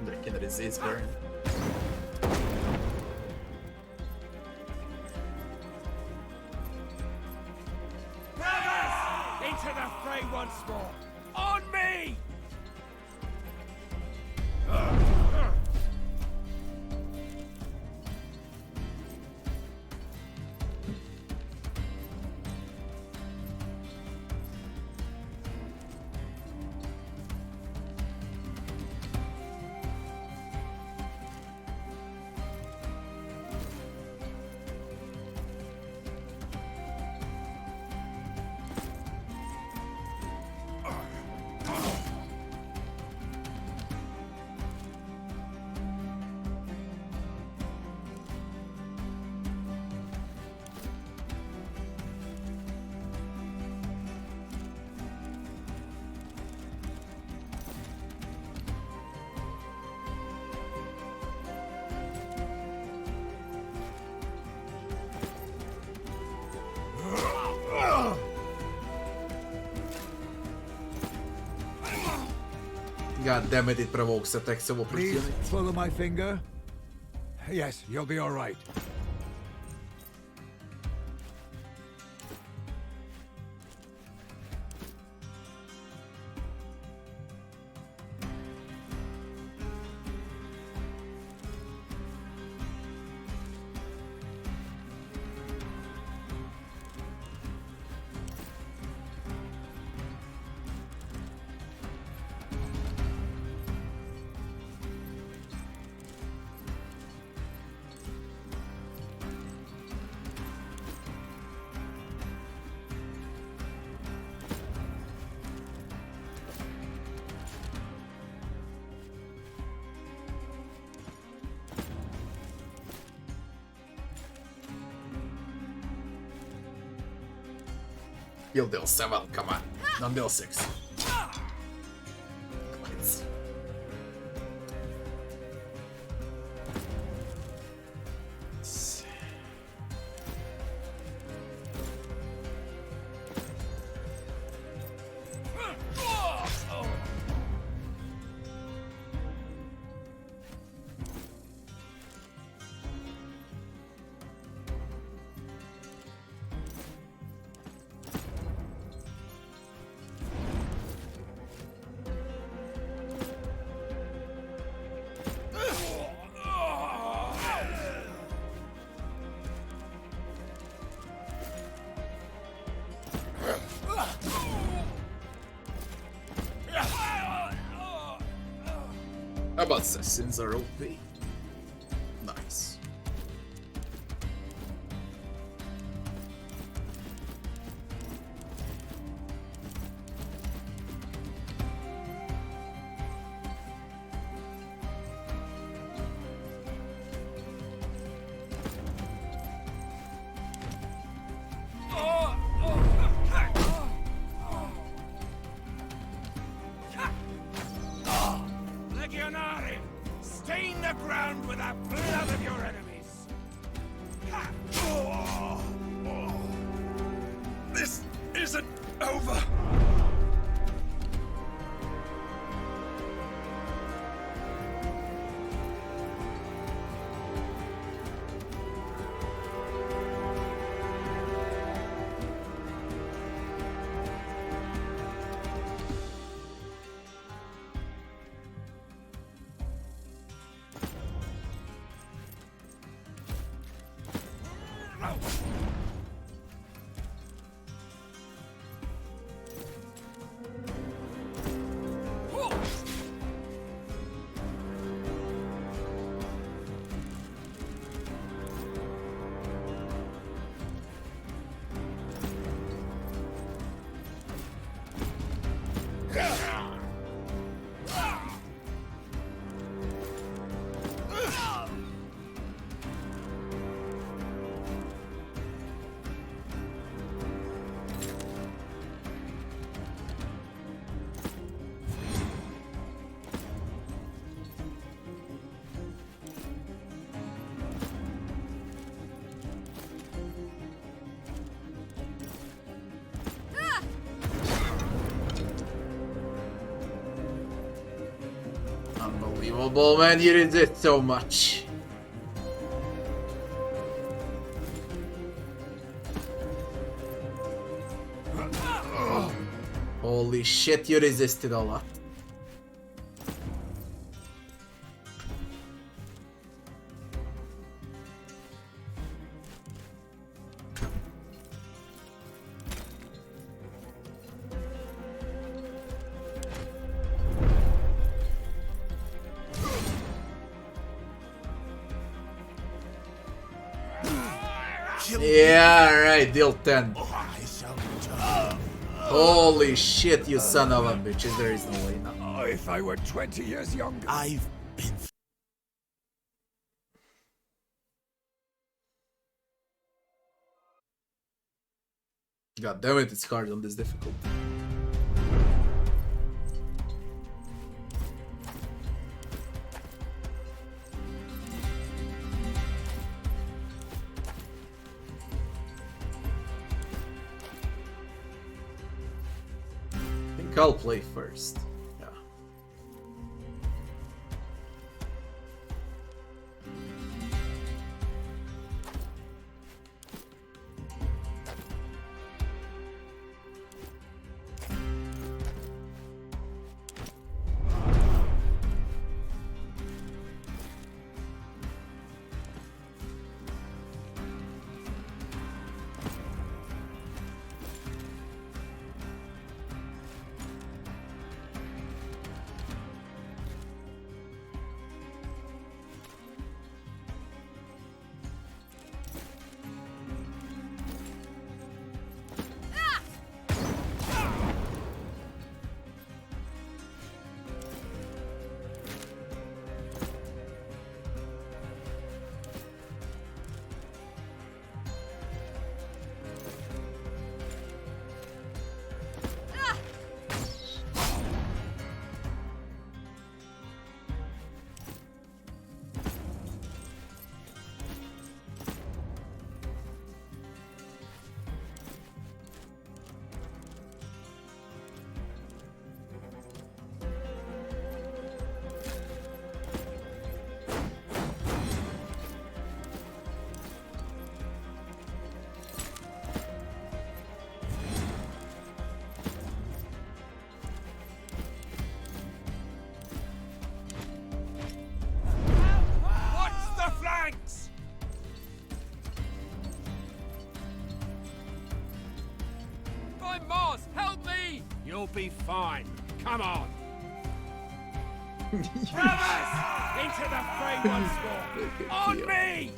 They can resist burn. Into the fray once more! On me! God damn it, it provokes attacks of Please opportunity. follow my finger. Yes, you'll be all right. You'll deal 7, come on. Don't deal 6. Let's- How about assassins are OP? Nice. Legionari, stain the ground with the blood of your enemies. This isn't over. Unbelievable, man, you did it so much. Holy shit, you resisted a lot. Yeah, right, deal 10. Holy shit, you son of a bitch. There is no way now. Oh, if I were 20 years younger. I've been. God damn it, it's hard on this difficulty. I think I'll play first. Yeah. I'm Mars! Help me! You'll be fine. Come on. Prowess! Into the fray once more! On me!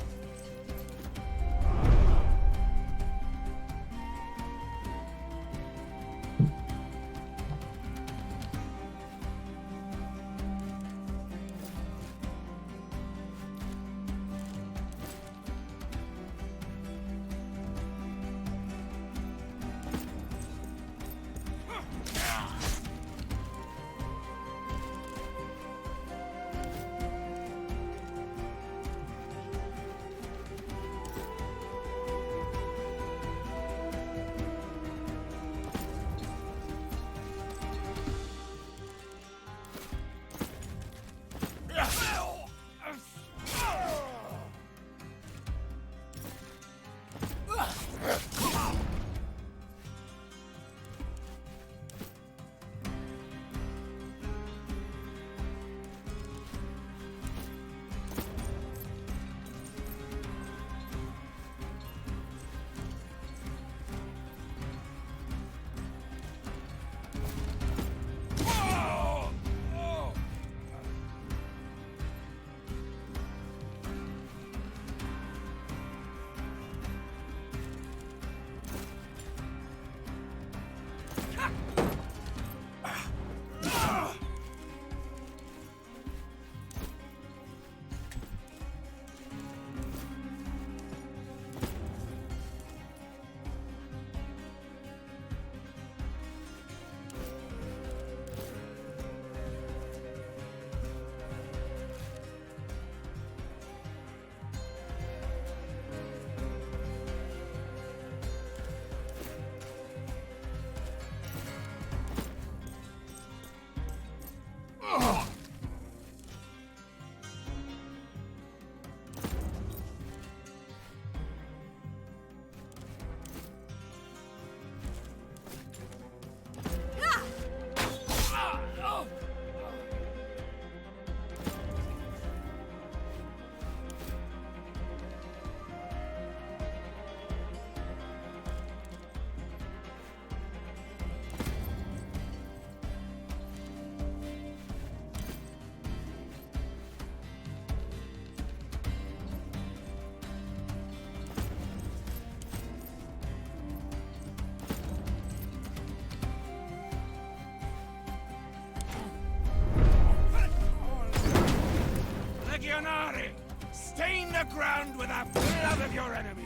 Stain the ground with the blood of your enemies!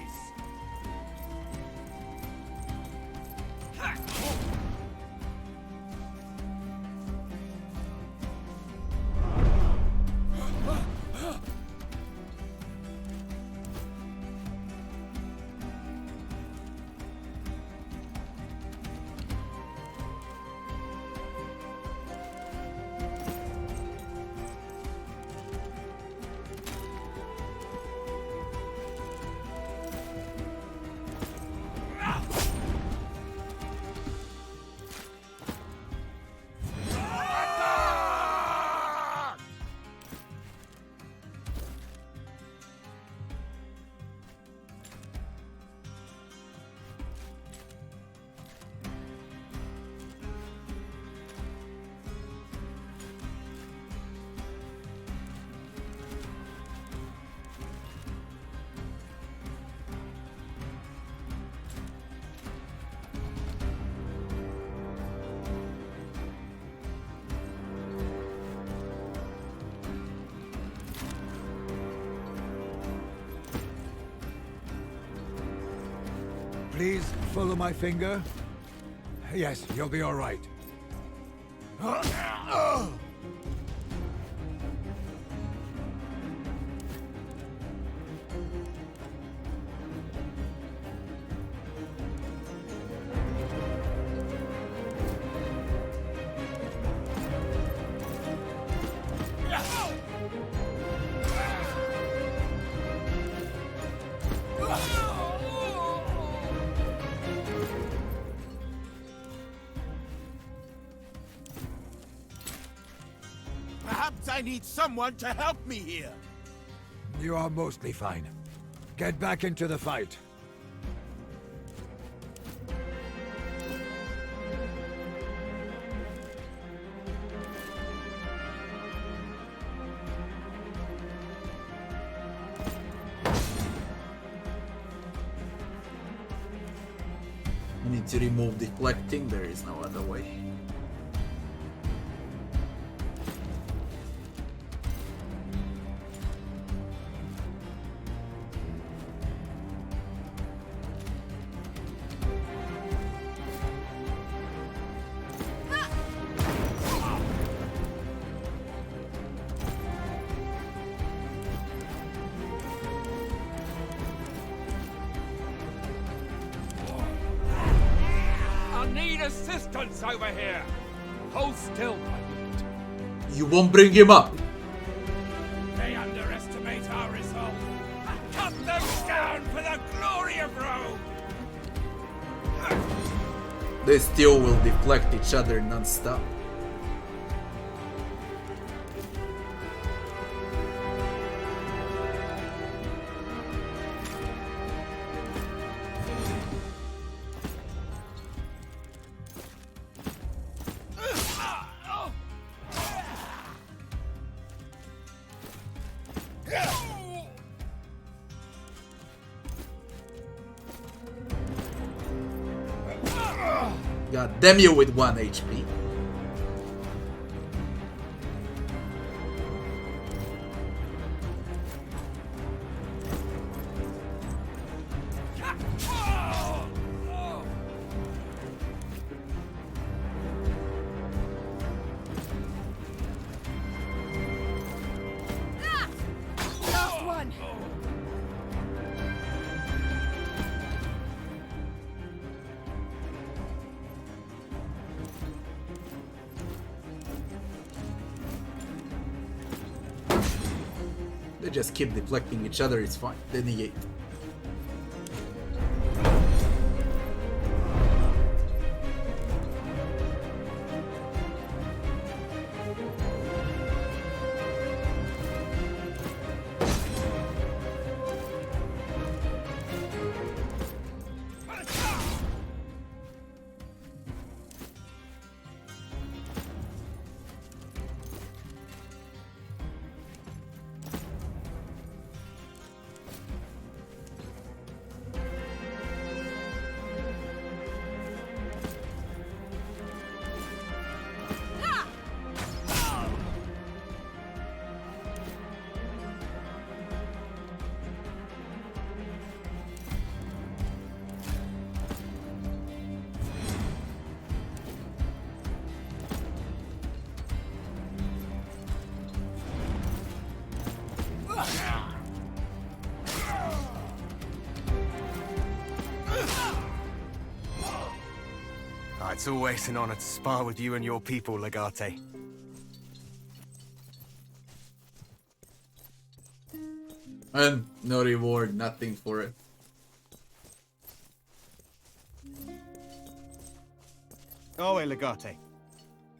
Please follow my finger. Yes, you'll be all right. Perhaps I need someone to help me here. You are mostly fine. Get back into the fight. We need to remove deflecting, there is no other way. Assistance over here! Hold still, Pilot. You won't bring him up! They underestimate our resolve. Cut them down for the glory of Rome! They still will deflect each other non-stop. God damn you with 1 HP. Last one. They just keep deflecting each other, it's fine. They negate. It's always an honor to spar with you and your people, Legate. And no reward, nothing for it. Oh, Legate.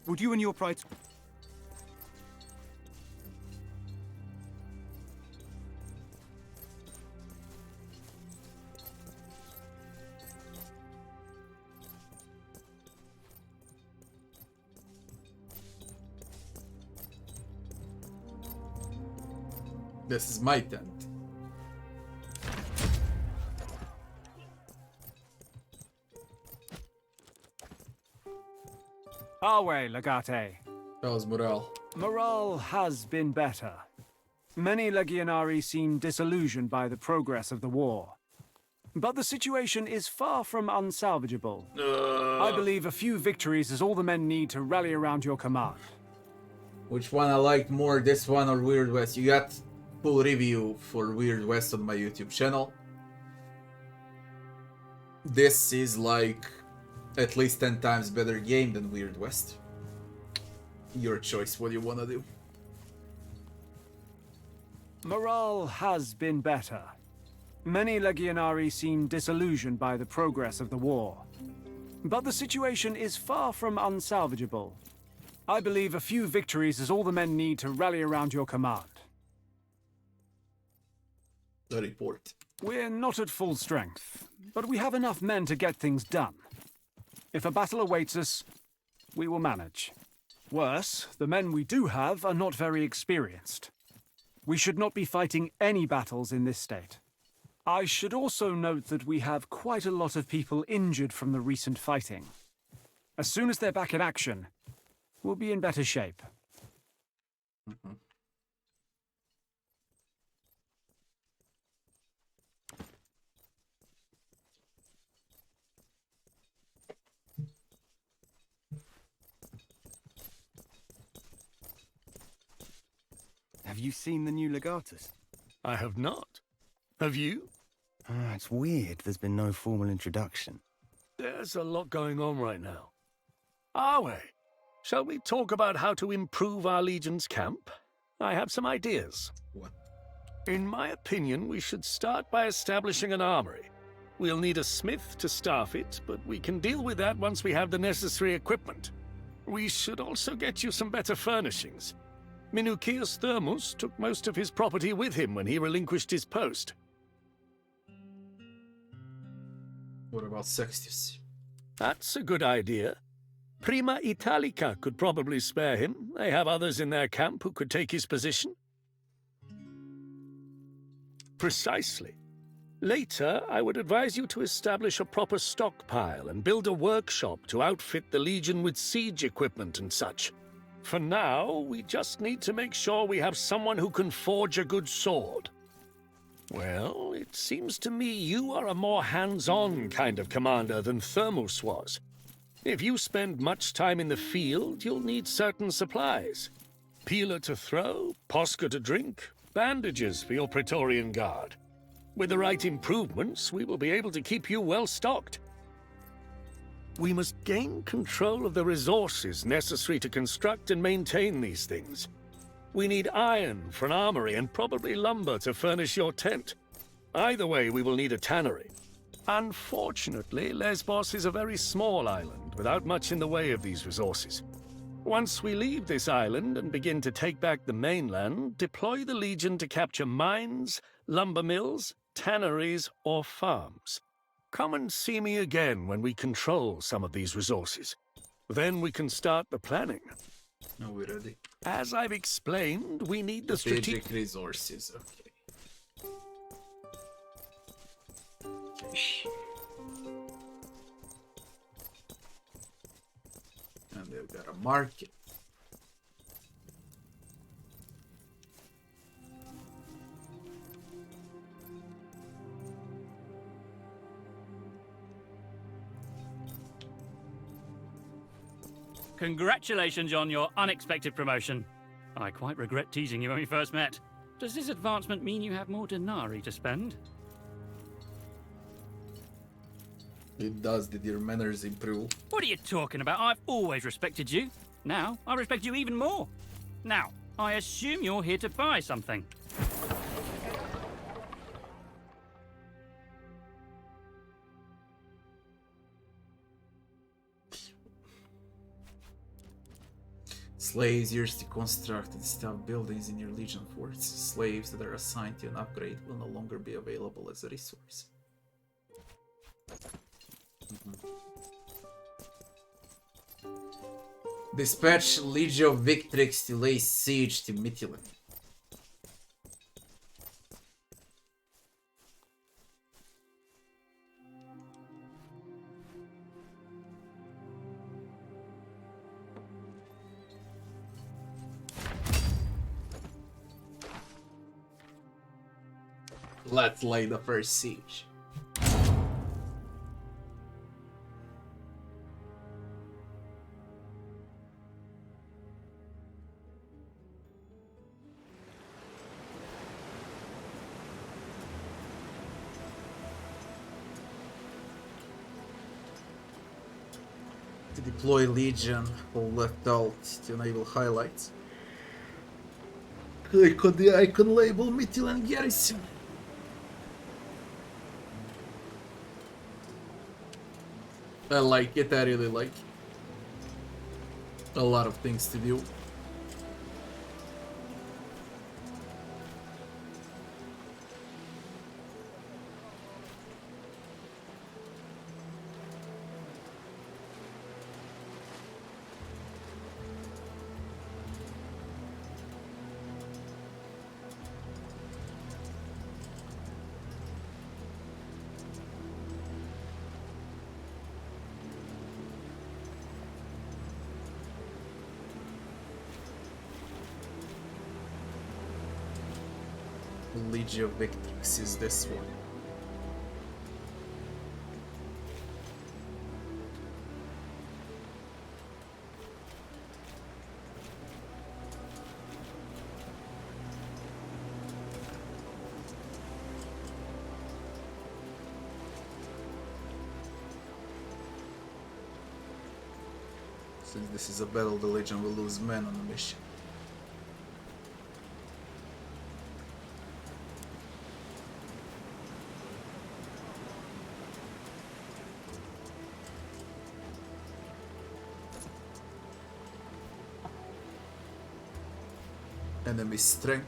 Would you and your pride... This is my tent. Our way, Legate. How's morale? Morale has been better. Many Legionari seem disillusioned by the progress of the war. But the situation is far from unsalvageable. I believe a few victories is all the men need to rally around your command. Which one I liked more, this one or Weird West? You got full review for Weird West on my YouTube channel. This is like at least 10 times better game than Weird West. Your choice, what do you wanna do? Morale has been better. Many Legionari seem disillusioned by the progress of the war. But the situation is far from unsalvageable. I believe a few victories is all the men need to rally around your command. The report. We're not at full strength, but we have enough men to get things done. If a battle awaits us, we will manage. Worse, the men we do have are not very experienced. We should not be fighting any battles in this state. I should also note that we have quite a lot of people injured from the recent fighting. As soon as they're back in action, we'll be in better shape. Have you seen the new Legatus? I have not. Have you? It's weird there's been no formal introduction. There's a lot going on right now. Are we? Shall we talk about how to improve our Legion's camp? I have some ideas. What? In my opinion, we should start by establishing an armory. We'll need a smith to staff it, but we can deal with that once we have the necessary equipment. We should also get you some better furnishings. Minucius Thermus took most of his property with him when he relinquished his post. What about Sextius? That's a good idea. Prima Italica could probably spare him. They have others in their camp who could take his position. Precisely. Later, I would advise you to establish a proper stockpile and build a workshop to outfit the Legion with siege equipment and such. For now, we just need to make sure we have someone who can forge a good sword. Well, it seems to me you are a more hands-on kind of commander than Thermus was. If you spend much time in the field, you'll need certain supplies. Peeler to throw, posca to drink, bandages for your Praetorian guard. With the right improvements, we will be able to keep you well stocked. We must gain control of the resources necessary to construct and maintain these things. We need iron for an armory and probably lumber to furnish your tent. Either way, we will need a tannery. Unfortunately, Lesbos is a very small island without much in the way of these resources. Once we leave this island and begin to take back the mainland, deploy the Legion to capture mines, lumber mills, tanneries, or farms. Come and see me again when we control some of these resources. Then we can start the planning. No, we're ready. As I've explained, we need the Strategic resources, okay. And they've got a market. Congratulations on your unexpected promotion. I quite regret teasing you when we first met. Does this advancement mean you have more denarii to spend? It does. Did your manners improve? What are you talking about? I've always respected you. Now, I respect you even more. Now, I assume you're here to buy something. Slaves used to construct and staff buildings in your Legion forts. Slaves that are assigned to an upgrade will no longer be available as a resource. Dispatch Legio Victrix to lay siege to Mytilene. Let's lay the first siege. To deploy Legion, hold left alt to enable highlights. Click on the icon label Mytilene Garrison. I like it, I really like it. A lot of things to do. Legio Victrix is this one. Since this is a battle, the Legion will lose men on the mission. Enemy strength.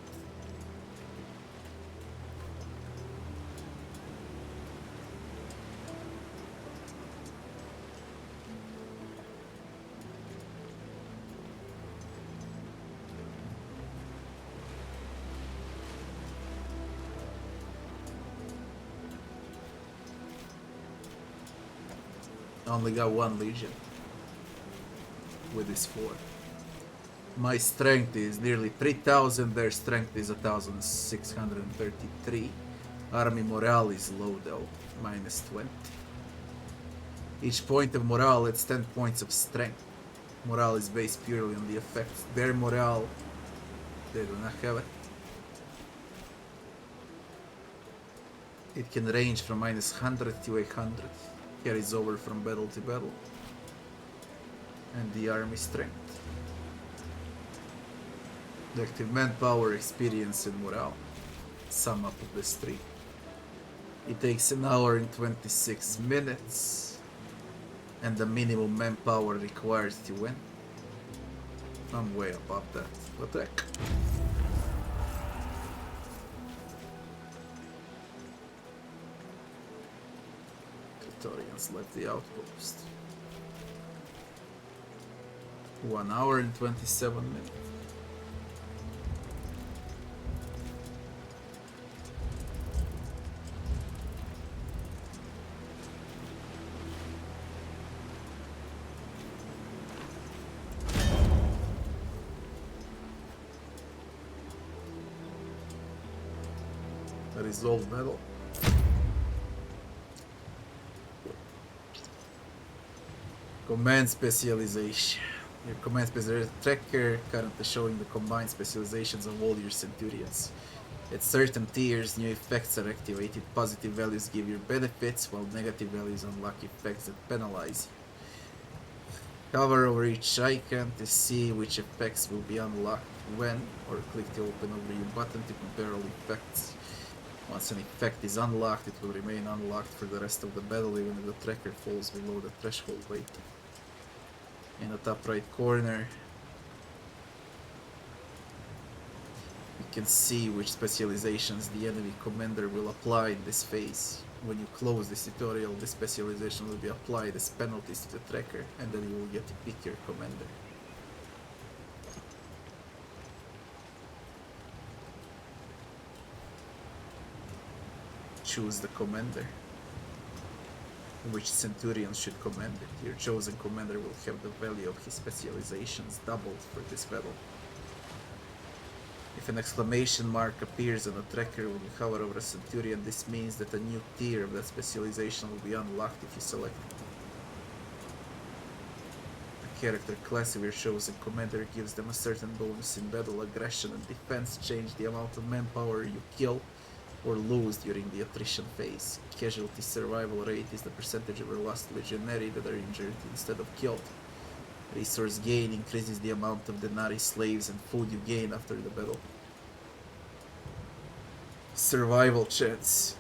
Only got one legion with this 4. My strength is nearly 3000, their strength is 1633. Army morale is low though, minus 20. Each point of morale adds 10 points of strength. Morale is based purely on the effects. Their morale, they do not have it. It can range from minus 100 to 800. Carries over from battle to battle. And the army strength. The active manpower, experience and morale. Sum up of this 3. It takes an hour and 26 minutes. And the minimum manpower required to win. I'm way above that. What the heck? Praetorians left the outpost. 1 hour and 27 minutes. A resolved battle. Command specialization. Your command specialization tracker currently showing the combined specializations of all your centurions. At certain tiers, new effects are activated. Positive values give you benefits, while negative values unlock effects that penalize you. Hover over each icon to see which effects will be unlocked when, or click the open overview button to compare all effects. Once an effect is unlocked, it will remain unlocked for the rest of the battle, even if the tracker falls below the threshold rating. In the top right corner, you can see which specializations the enemy commander will apply in this phase. When you close this tutorial, this specialization will be applied as penalties to the tracker, and then you will get to pick your commander. Choose the commander. Which centurion should command it. Your chosen commander will have the value of his specializations doubled for this battle. If an exclamation mark appears on a tracker when you hover over a centurion, this means that a new tier of that specialization will be unlocked if you select it. The character class of your chosen commander gives them a certain bonus in battle. Aggression and defense change the amount of manpower you kill or lose during the attrition phase. Casualty survival rate is the percentage of your lost legionary that are injured instead of killed. Resource gain increases the amount of denarii, slaves, and food you gain after the battle. Survival chance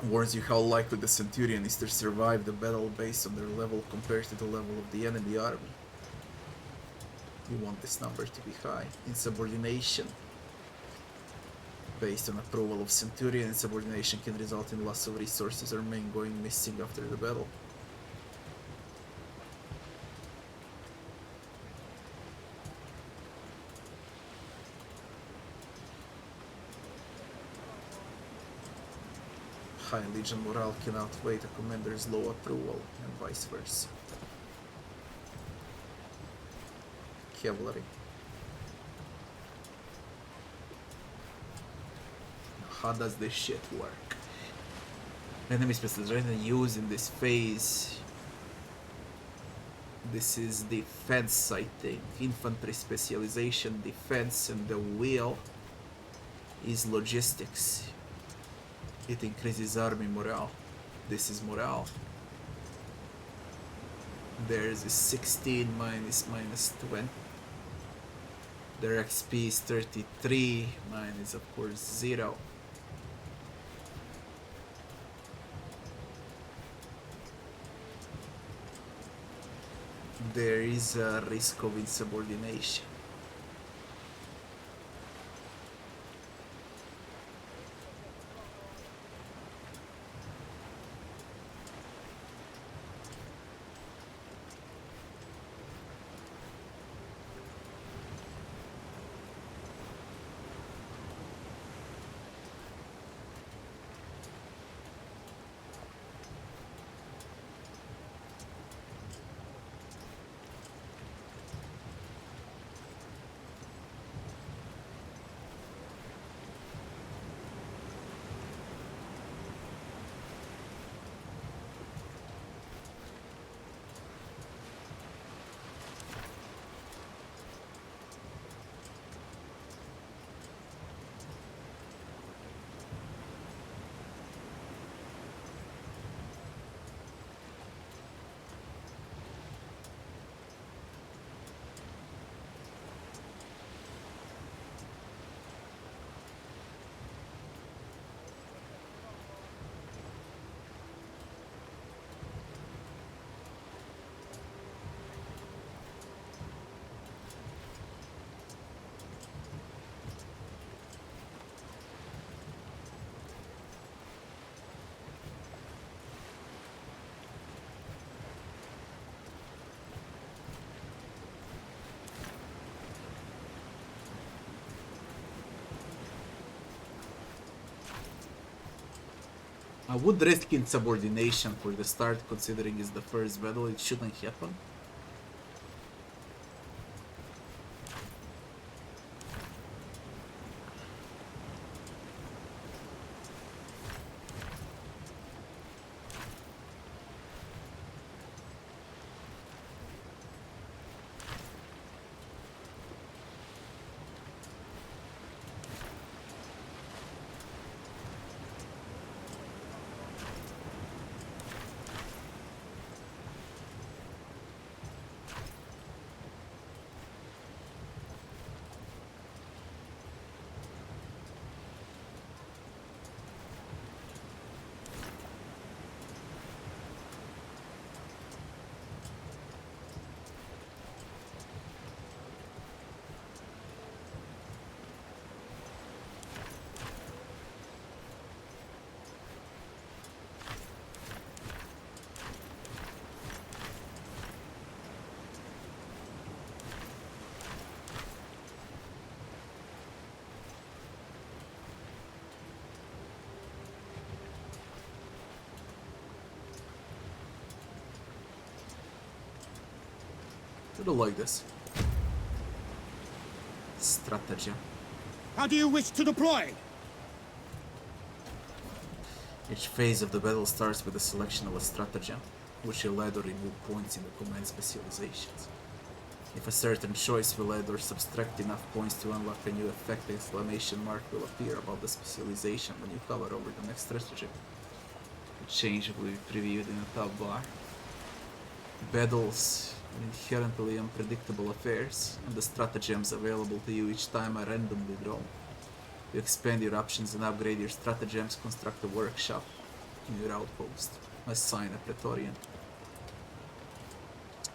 warns you how likely the centurion is to survive the battle based on their level compared to the level of the enemy army. You want this number to be high. Insubordination. Based on approval of centurion, insubordination can result in loss of resources or men going missing after the battle. High legion morale can outweigh the commander's low approval, and vice versa. Cavalry. how does this shit work? Enemy specialization used in this phase. This is defense, I think. Infantry specialization, defense, and the wheel is logistics. It increases army morale. This is morale. There's a 16 minus 20. Their XP is 33, mine is of course 0. There is a risk of insubordination. I would risk insubordination for the start, considering it's the first battle. It shouldn't happen. I don't like this. Strategy. How do you wish to deploy? Each phase of the battle starts with the selection of a stratagem, which will add or remove points in the command specializations. If a certain choice will add or subtract enough points to unlock a new effect, the exclamation mark will appear above the specialization when you hover over the next stratagem. The change will be previewed in the top bar. Battles are inherently unpredictable affairs, and the stratagems available to you each time are randomly drawn. To expand your options and upgrade your stratagems, construct a workshop in your outpost. Assign a Praetorian.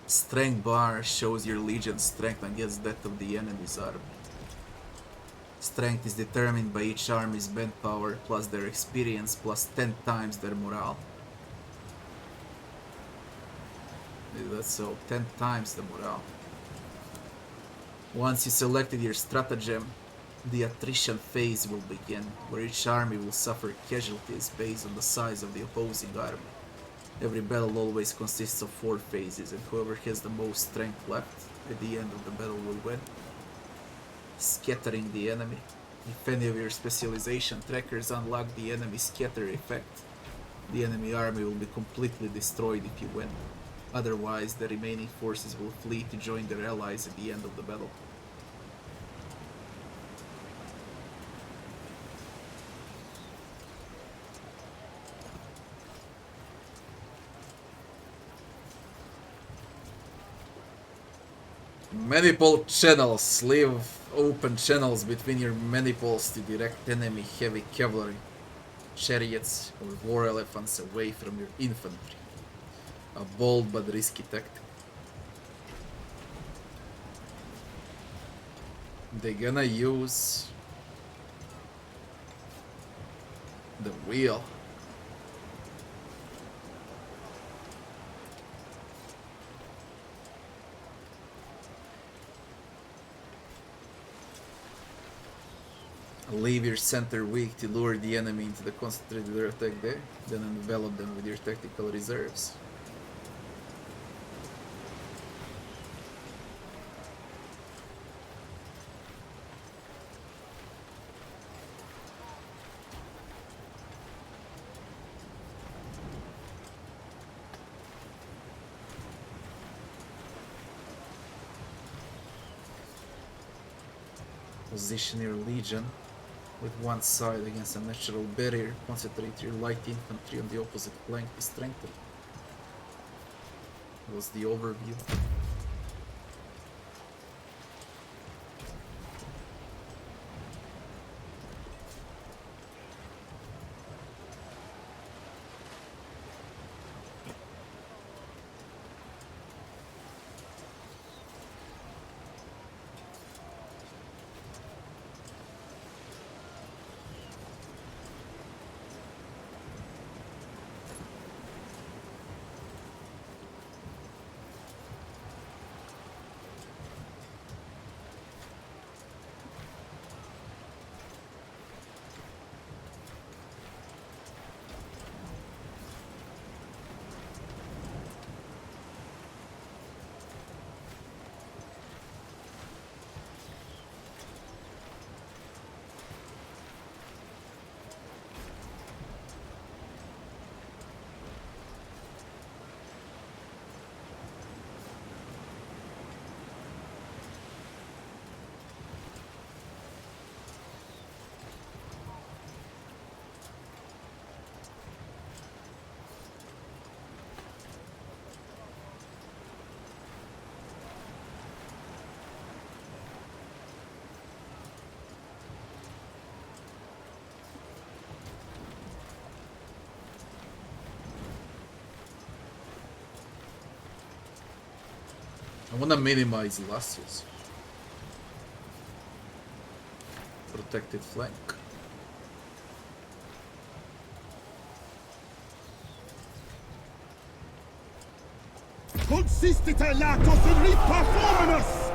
Strength bar shows your legion's strength against that of the enemy's army. Strength is determined by each army's manpower plus their experience plus 10 times their morale. That's so, 10 times the morale. Once you selected your stratagem, the attrition phase will begin, where each army will suffer casualties based on the size of the opposing army. Every battle always consists of 4 phases, and whoever has the most strength left at the end of the battle will win. Scattering the enemy. If any of your specialization trackers unlock the enemy scatter effect, the enemy army will be completely destroyed if you win. Otherwise, the remaining forces will flee to join their allies at the end of the battle. Maniple channels. Leave open channels between your manifolds to direct enemy heavy cavalry, chariots, or war elephants away from your infantry. A bold but risky tactic. They're gonna use the wheel. Leave your center weak to lure the enemy into the concentrated attack there, then envelop them with your tactical reserves. Position your legion with one side against a natural barrier. Concentrate your light infantry on the opposite flank to strengthen. Was the overview. I wanna minimize losses. Protected flank. Consistite latos in ripa forminus!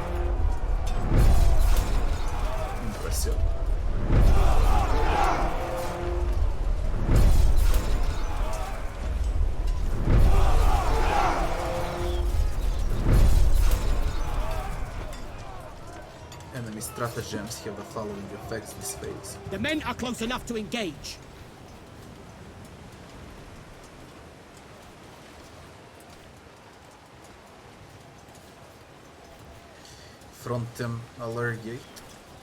Impressive. Enemy stratagems have the following effects this phase. The men are close enough to engage. Frontem Allergate.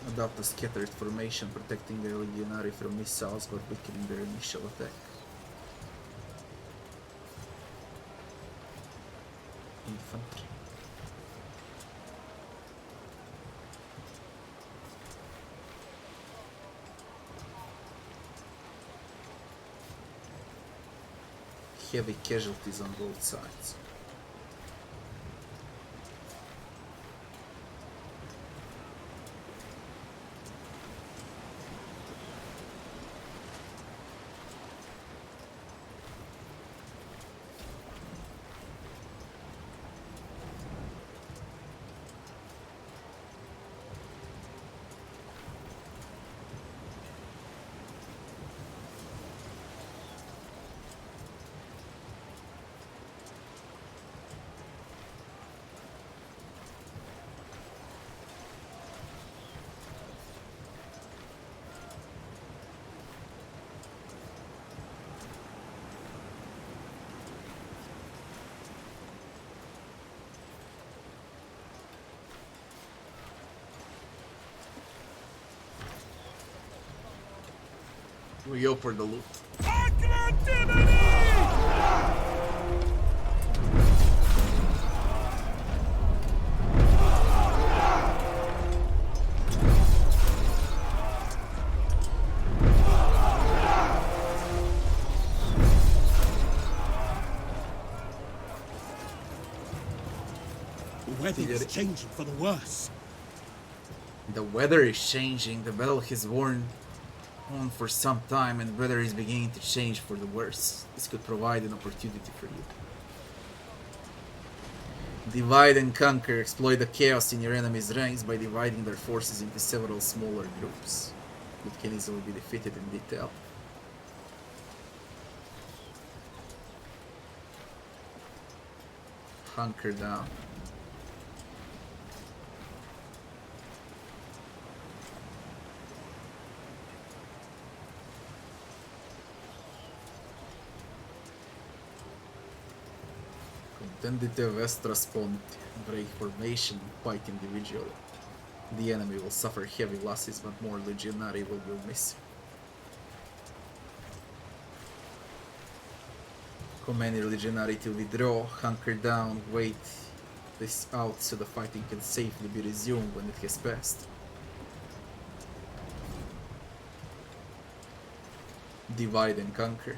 Adopt a scattered formation, protecting their legionary from missiles but weakening their initial attack. Infantry. Heavy casualties on both sides. We go for the loot. The weather is changing for the worse. The weather is changing. The battle has worn on for some time, and weather is beginning to change for the worse. This could provide an opportunity for you. Divide and conquer. Exploit the chaos in your enemy's ranks by dividing their forces into several smaller groups. It can easily be defeated in detail. Hunker down. Contendite vestra sponti. Break formation and fight individually. The enemy will suffer heavy losses, but more legionary will go missing. Command your legionary to withdraw, hunker down, wait this out so the fighting can safely be resumed when it has passed. Divide and conquer.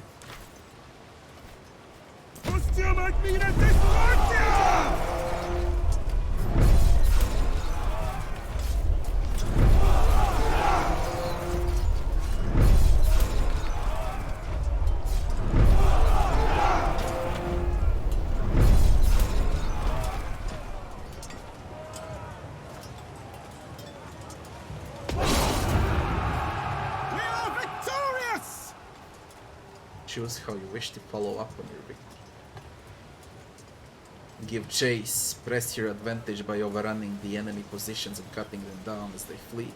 Choose how you wish to follow up on your victory. Give chase. Press your advantage by overrunning the enemy positions and cutting them down as they flee,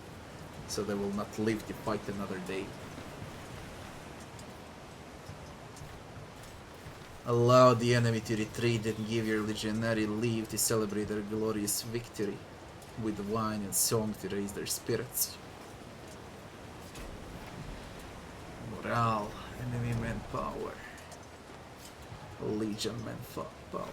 so they will not live to fight another day. Allow the enemy to retreat and give your legionary leave to celebrate their glorious victory with wine and song to raise their spirits. Morale. Enemy manpower. Legion manpower.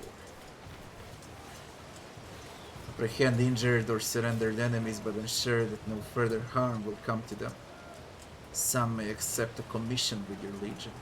Apprehend injured or surrendered enemies, but ensure that no further harm will come to them. Some may accept a commission with your legion.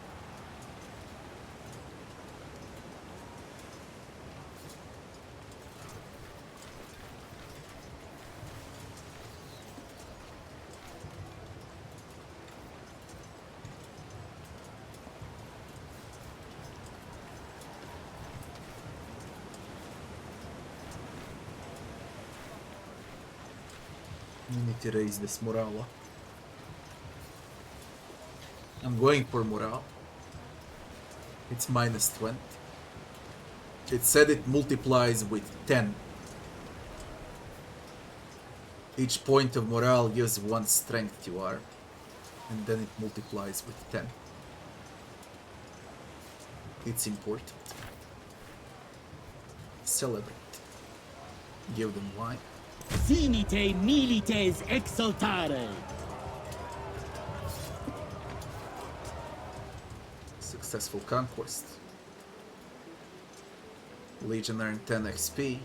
You need to raise this morale. I'm going for morale. It's minus 20. It said it multiplies with 10. Each point of morale gives 1 strength to arm, and then it multiplies with 10. It's important. Celebrate. Give them wine. Finite milites exultare. Successful conquest. Legion earned 10 XP.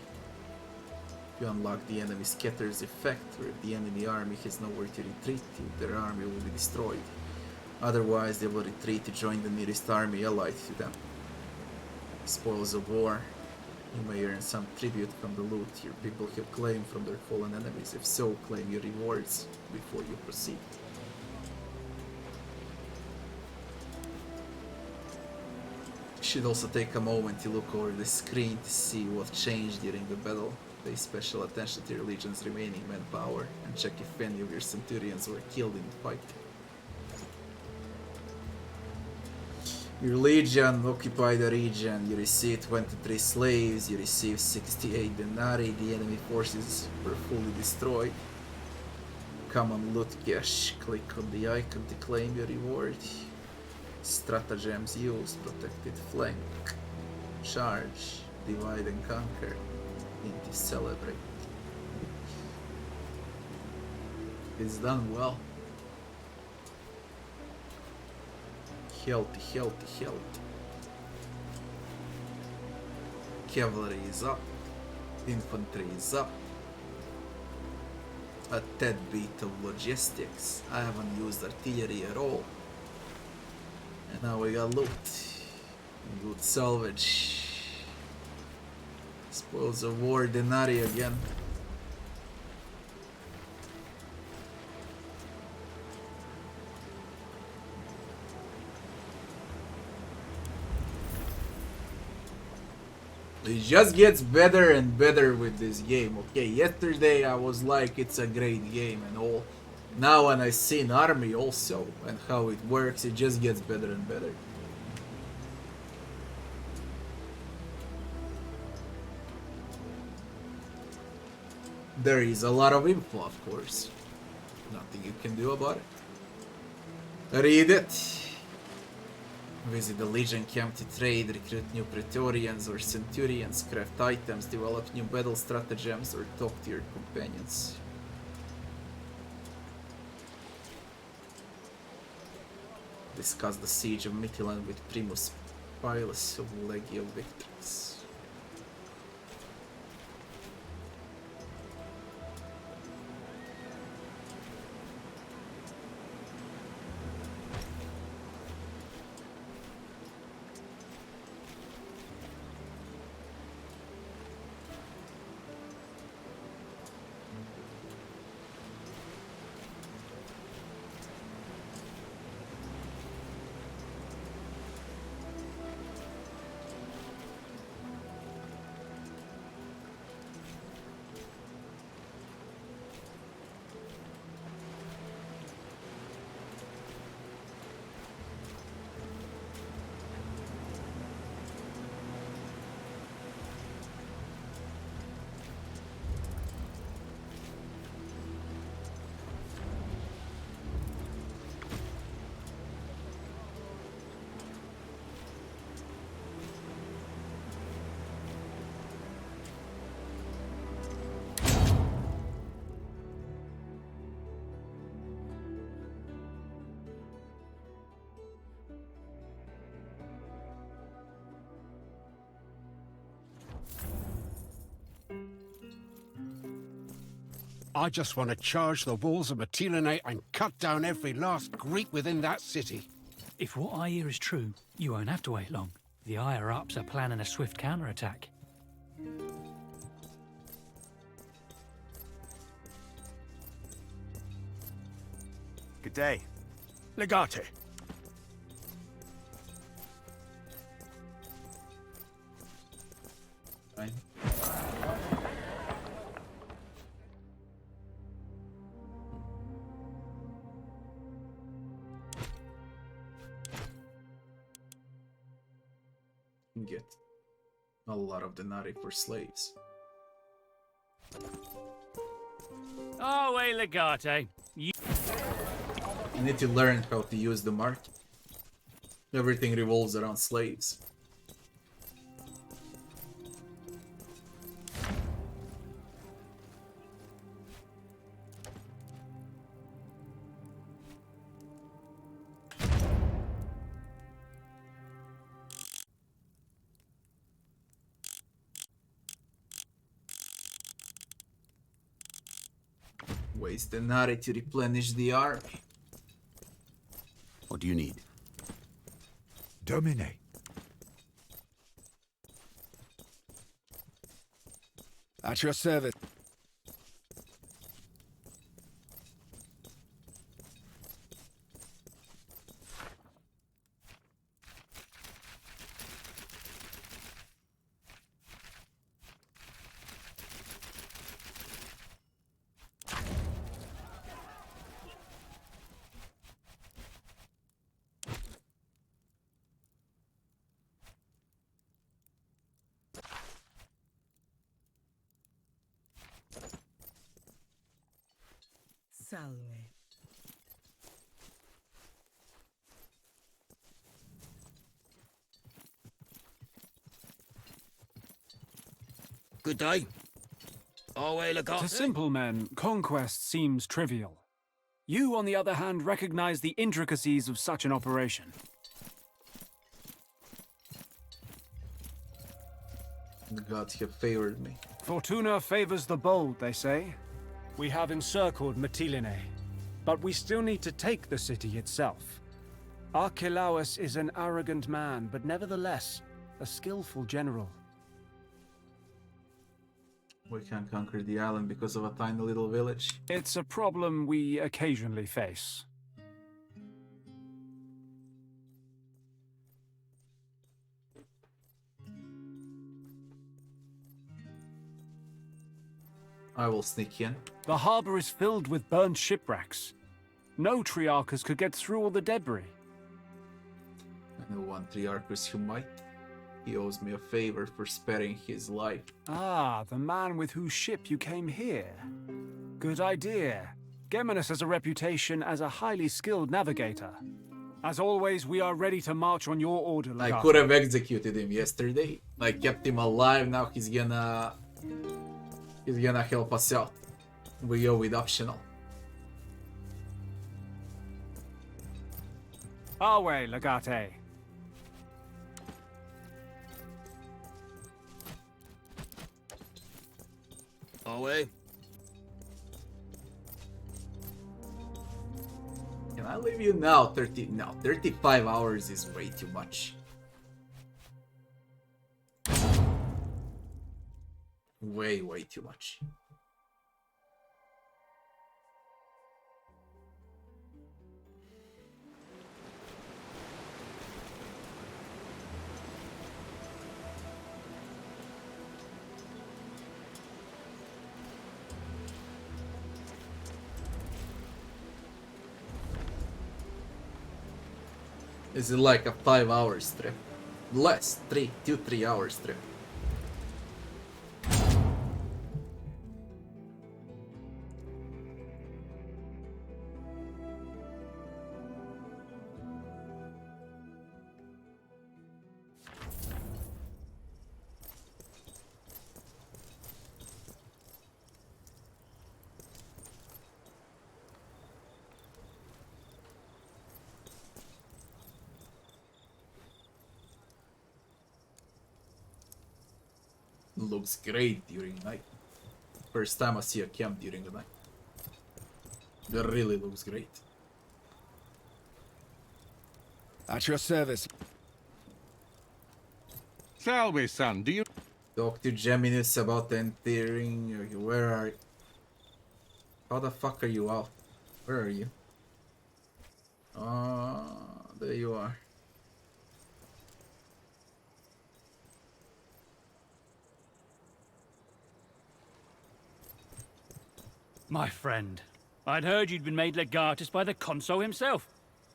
You unlock the enemy scatter's effect, or if the enemy army has nowhere to retreat to, their army will be destroyed. Otherwise, they will retreat to join the nearest army allied to them. Spoils of war. You may earn some tribute from the loot your people have claimed from their fallen enemies. If so, claim your rewards before you proceed. You should also take a moment to look over the screen to see what changed during the battle. Pay special attention to your legion's remaining manpower and check if any of your centurions were killed in the fight. Your legion occupied the region. You received 23 slaves. You received 68 denarii. The enemy forces were fully destroyed. Common loot cache. Click on the icon to claim your reward. Stratagems used. Protected flank. Charge. Divide and conquer. Into celebrate. It's done well. Healthy. Cavalry is up. Infantry is up. A tad bit of logistics. I haven't used artillery at all. And now we got loot. Good salvage. Spoils of war denarii again. It just gets better and better with this game. Okay, yesterday I was like, it's a great game and all. Now when I see an army also and how it works, it just gets better and better. There is a lot of info, of course. Nothing you can do about it. Read it. Visit the Legion camp to trade, recruit new Praetorians or Centurions, craft items, develop new battle stratagems, or talk to your companions. Discuss the siege of Mytilene with Primus Pilus of Legio Victrix. I just want to charge the walls of Mytilene and cut down every last Greek within that city. If what I hear is true, you won't have to wait long. The higher-ups are planning a swift counterattack. Good day. Legate. Fine. Get a lot of denarii for slaves. Oh, hey, Legate. You need to learn how to use the market. Everything revolves around slaves. Waste denarii to replenish the army. What do you need? Domine. At your service. Salve. Good day. To simple men, conquest seems trivial. You, on the other hand, recognize the intricacies of such an operation. The gods have favored me. Fortuna favors the bold, they say. We have encircled Mytilene, but we still need to take the city itself. Archelaus is an arrogant man, but nevertheless, a skillful general. We can't conquer the island because of a tiny little village. It's a problem we occasionally face. I will sneak in. The harbor is filled with burned shipwrecks. No Triarchus could get through all the debris. I know one Triarchus who might. He owes me a favor for sparing his life. Ah, the man with whose ship you came here. Good idea. Geminus has a reputation as a highly skilled navigator. As always, we are ready to march on your order, Legate. I could have executed him yesterday. I kept him alive, now he's gonna help us out. We go with optional. Our way, Legate. Our way. Can I leave you now? 35 hours is way too much. Way too much. Is it like a 5 hours trip? Less, 2-3 hours trip. Looks great during night. First time I see a camp during the night. That really looks great. At your service. Shall we, son? Do you Talk to Geminus about entering. Where are you? How the fuck are you out? Where are you? There you are. My friend, I'd heard you'd been made Legatus by the consul himself.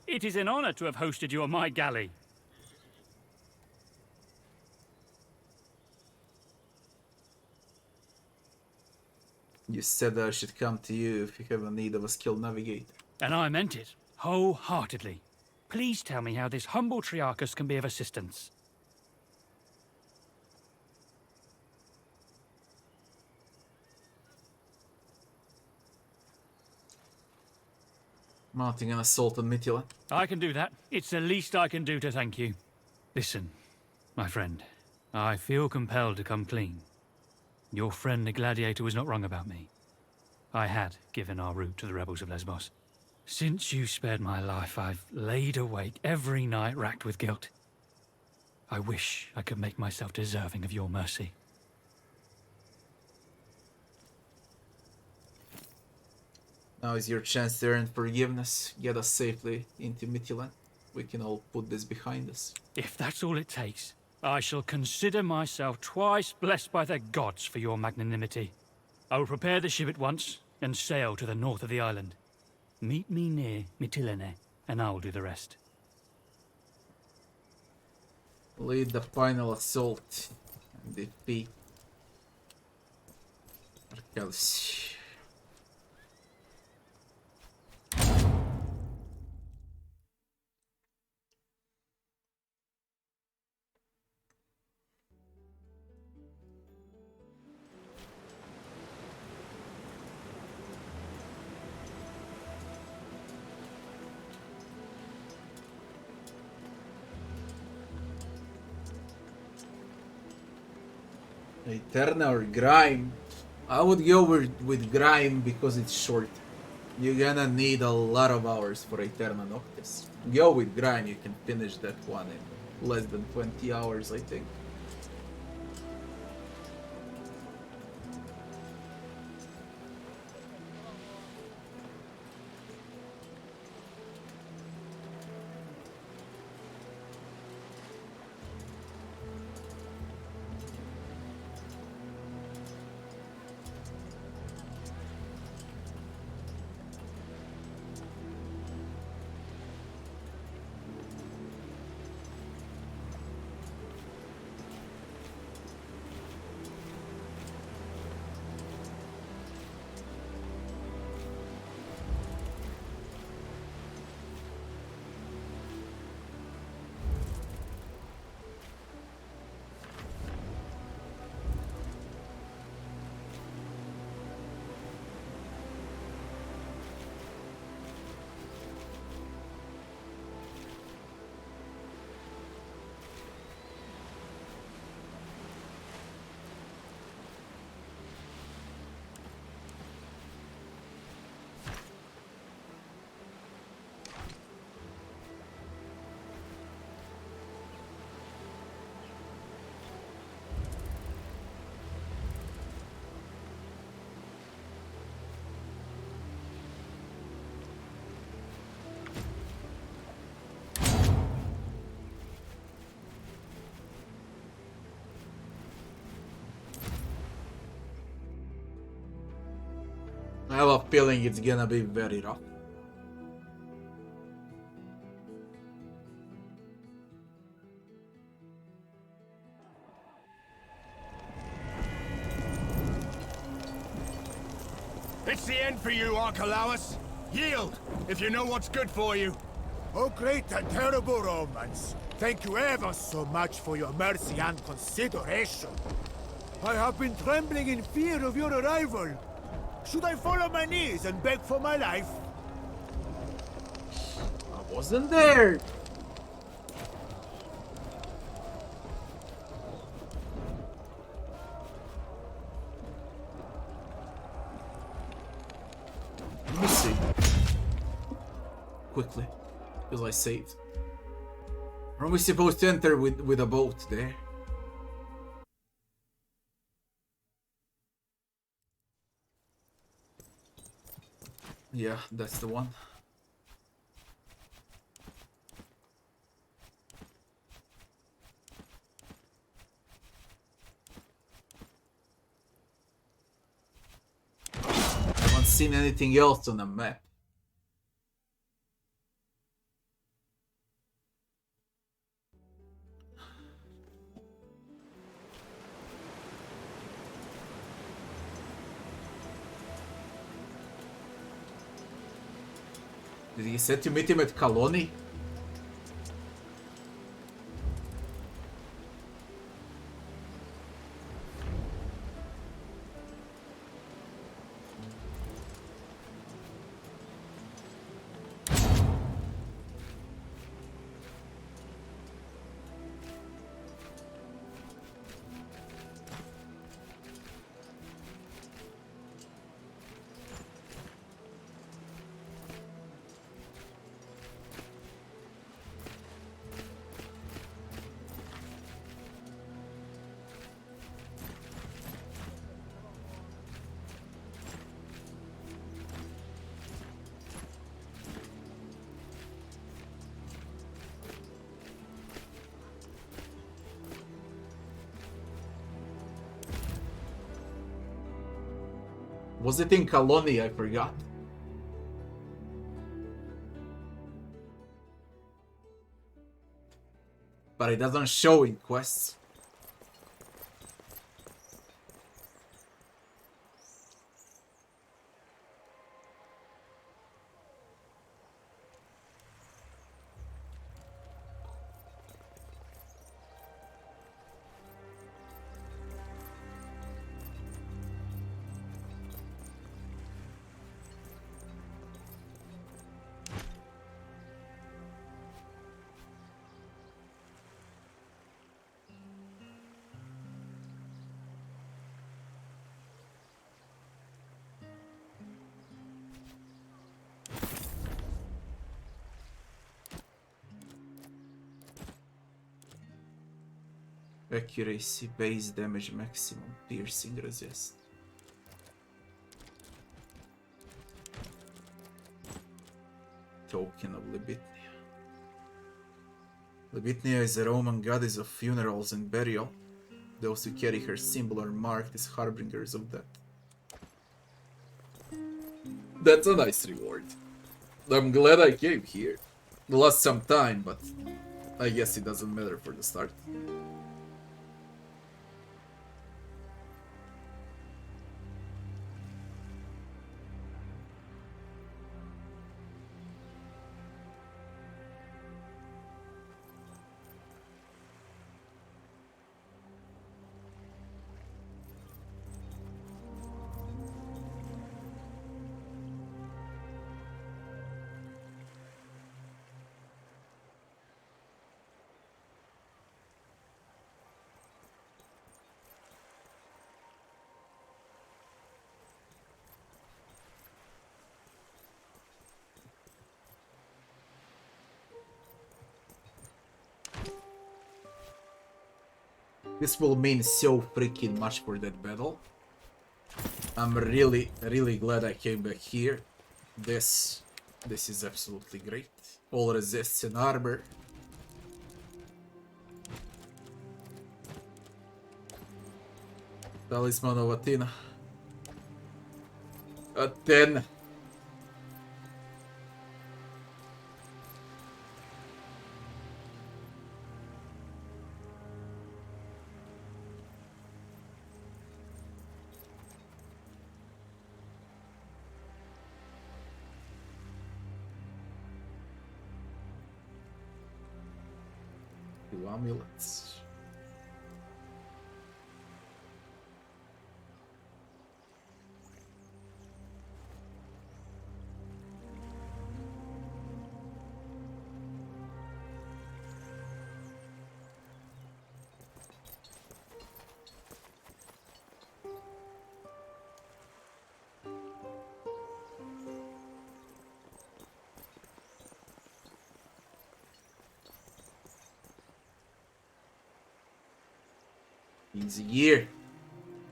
It is an honor to have hosted you on my galley. You said I should come to you if you have a need of a skilled navigator. And I meant it, wholeheartedly. Please tell me how this humble Triarchus can be of assistance. Mounting an assault on Mytilene. I can do that. It's the least I can do to thank you. Listen, my friend. I feel compelled to come clean. Your friend the gladiator was not wrong about me. I had given our route to the rebels of Lesbos. Since you spared my life, I've laid awake every night racked with guilt. I wish I could make myself deserving of your mercy. Now is your chance to earn forgiveness. Get us safely into Mytilene. We can all put this behind us. If that's all it takes, I shall consider myself twice blessed by the gods for your magnanimity. I will prepare the ship at once and sail to the north of the island. Meet me near Mytilene, and I'll do the rest. Lead the final assault and defeat Archelaus. Eterna or Grime? I would go with Grime because it's short. You're gonna need a lot of hours for Eterna Noctis. Go with Grime, you can finish that one in less than 20 hours, I think. I have a feeling it's gonna be very rough. It's the end for you, Archelaus. Yield, if you know what's good for you. Oh, great and terrible Romans, thank you ever so much for your mercy and consideration. I have been trembling in fear of your arrival. Should I fall on my knees and beg for my life? I wasn't there. Let me see. Quickly, because I saved. Are we supposed to enter with a boat there? Yeah, that's the one. I haven't seen anything else on the map. Did he say to meet him at Colony? Was it in Colony? I forgot. But it doesn't show in quests. Accuracy, base damage maximum, piercing resist. Token of Libithnia. Libithnia is a Roman goddess of funerals and burial. Those who carry her symbol are marked as harbingers of death. That's a nice reward. I'm glad I came here. Lost some time, but I guess it doesn't matter for the start. This will mean so freaking much for that battle. I'm really glad I came back here. This is absolutely great. All resists and armor. Talisman of Athena. A 10. Amulets. Easy year.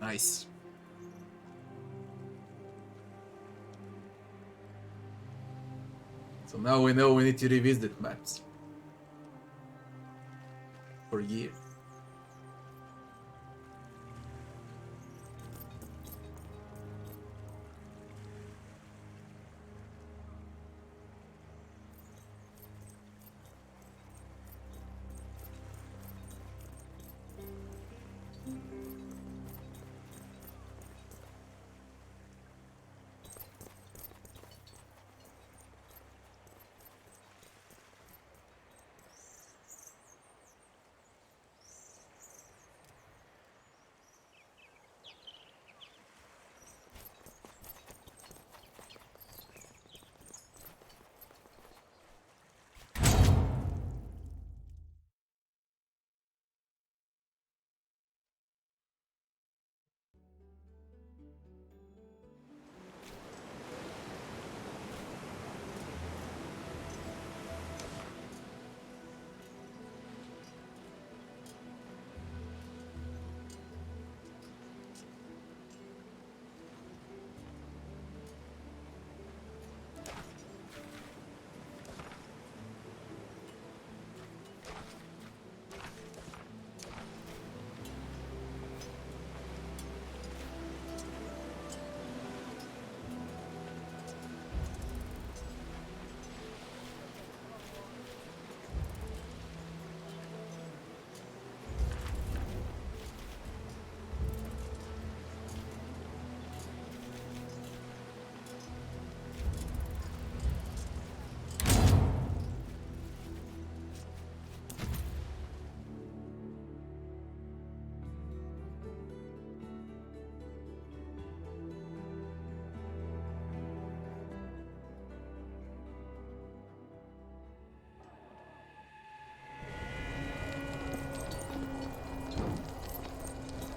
Nice. So now we know we need to revisit maps. For a year.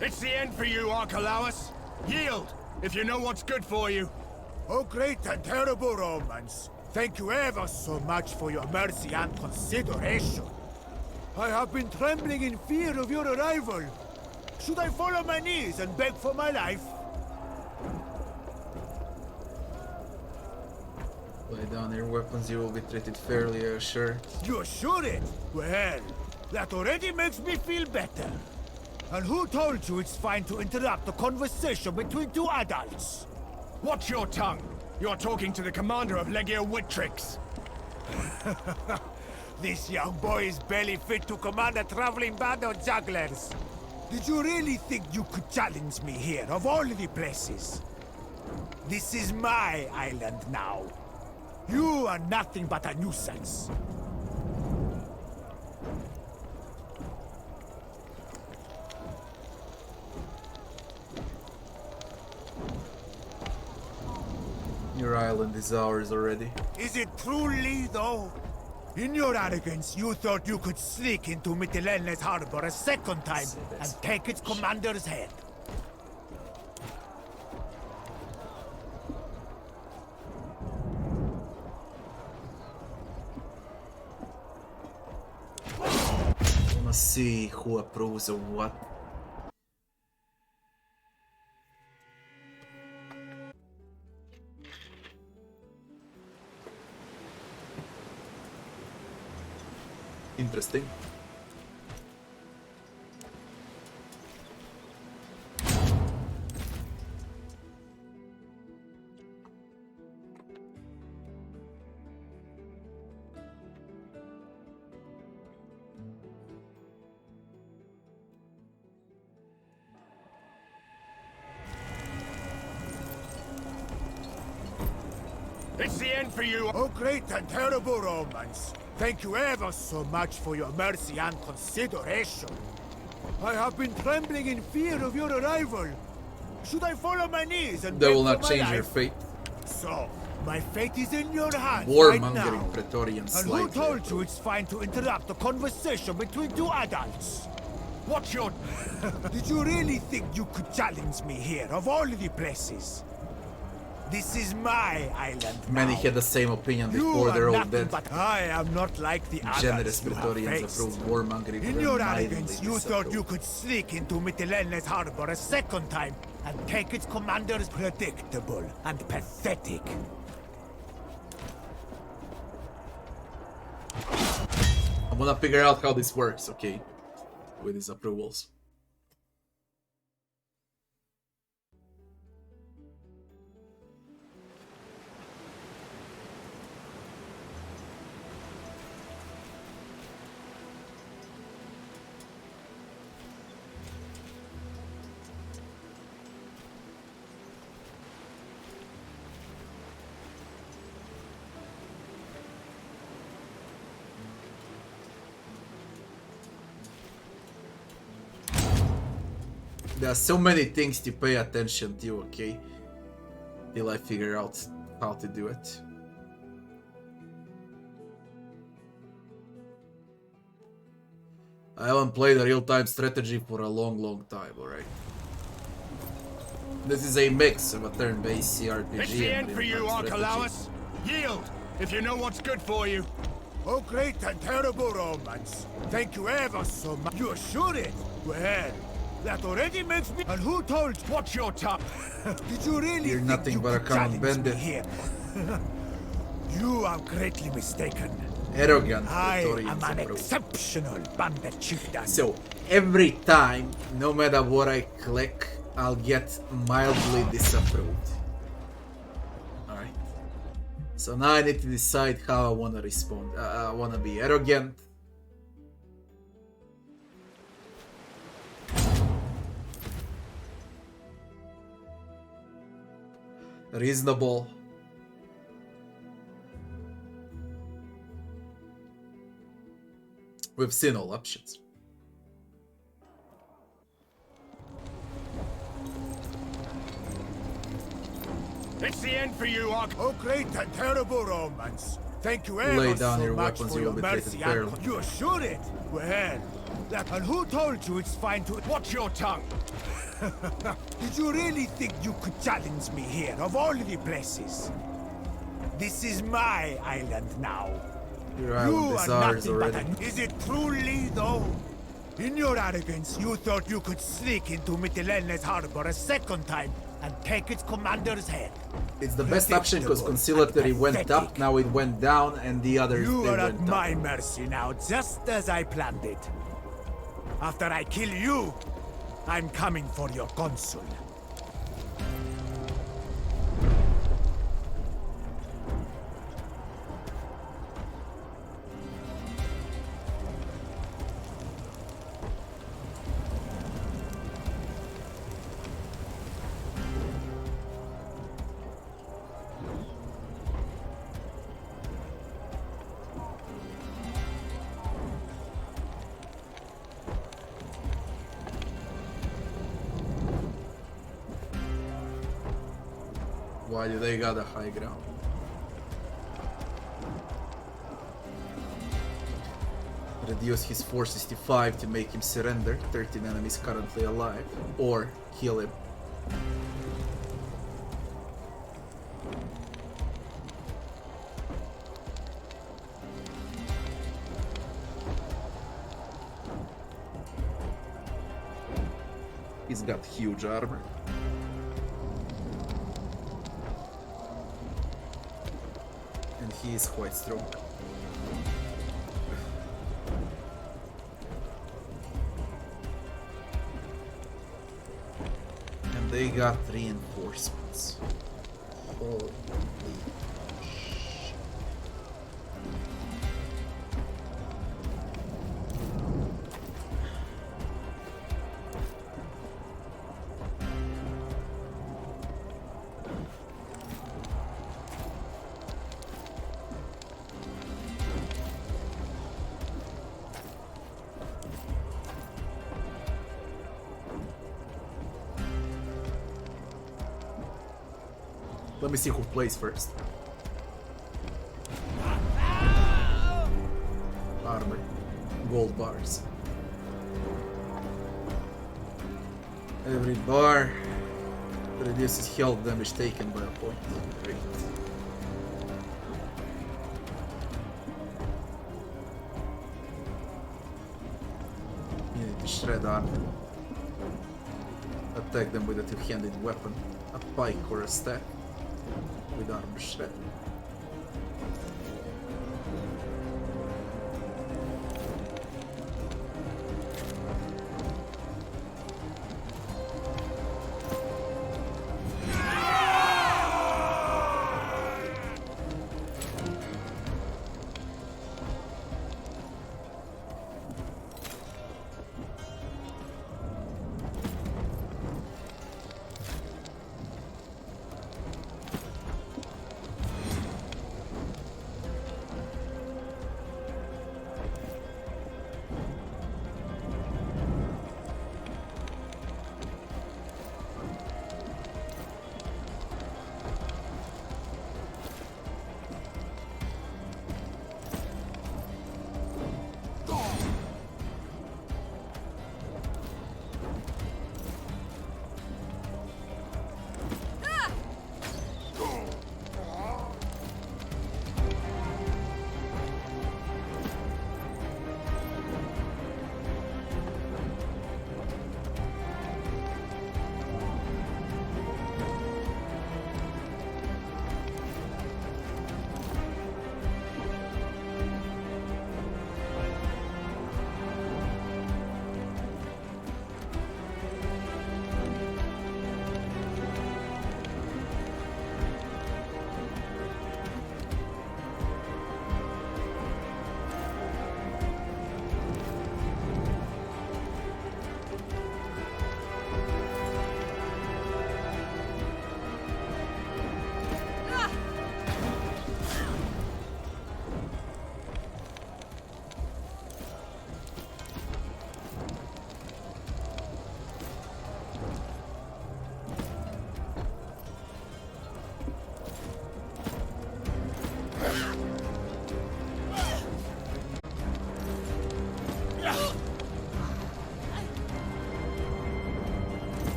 It's the end for you, Archelaus. Yield, if you know what's good for you. Oh, great and terrible Romans, thank you ever so much for your mercy and consideration. I have been trembling in fear of your arrival. Should I fall on my knees and beg for my life? Lay down your weapons, you will be treated fairly, I assure. You assure it? Well, that already makes me feel better. And who told you it's fine to interrupt a conversation between two adults? Watch your tongue! You're talking to the commander of Legio Witrix. This young boy is barely fit to command a traveling band of jugglers. Did you really think you could challenge me here, of all the places? This is my island now. You are nothing but a nuisance. Your island is ours already. Is it truly, though? In your arrogance, you thought you could sneak into Mytilene's harbor a second time and take its commander's head. I wanna see who approves of what. Interesting. It's the end for you! Oh, great and terrible Romans! Thank you ever so much for your mercy and consideration. I have been trembling in fear of your arrival. Should I fall on my knees and They beg will for not my change life? your fate. So, my fate is in your hands right Warmongering now. Praetorians And who told you it's fine to interrupt a conversation between two adults? What's your... Did you really think you could challenge me here, of all the places? This is my island now. Many had the same opinion You before they're are all nothing dead. but I am not like the others Generous you have Praetorians faced. approved warmongering. In your arrogance, you thought you could sneak into Mytilene's harbor a second time and take its commanders. Predictable and pathetic. I'm gonna figure out how this works, okay? With these approvals. There are so many things to pay attention to, okay? Till I figure out how to do it. I haven't played a real-time strategy for a long time, alright? This is a mix of a turn-based CRPG It's the and end for you, real-time strategy. Archelaus! Yield, if you know what's good for you. Oh, great and terrible Romans! Thank you ever so much. You assure it? Well, that already makes me... And who told you? Watch your tongue! Did you really You're think nothing you but a could common challenge me bandit. here? You are greatly mistaken. Arrogant I am Praetorians an approach. exceptional bandit chieftain. So, every time, no matter what I click, I'll get mildly disapproved. Alright. So now I need to decide how I want to respond. I want to be arrogant. Reasonable. We've seen all options. It's the end for you, Oh, great and terrible Romans! Thank you Lay ever down so your much weapons, for you your will be treated mercy fairly. and... You assure it? Well, that... And who told you it's fine to... Watch your tongue! Did you really think you could challenge me here, of all the places? This is my island now. Your You island is are ours nothing but already. Is it truly, though? In your arrogance, you thought you could sneak into Mytilene's harbor a second time and take its commander's head. It's the best option because conciliatory went up, now it went down, and the others You they are at went up. my mercy now, just as I planned it. After I kill you, I'm coming for your consul. Why do they got a high ground? Reduce his forces to 5 to make him surrender. 13 enemies currently alive. Or kill him. He's got huge armor. And he is quite strong. And they got reinforcements. Holy shit. Let me see who plays first. Armor. Gold bars. Every bar reduces health damage taken by a point. Great. You need to shred armor. Attack them with a two-handed weapon, a pike or a staff. With armor shred.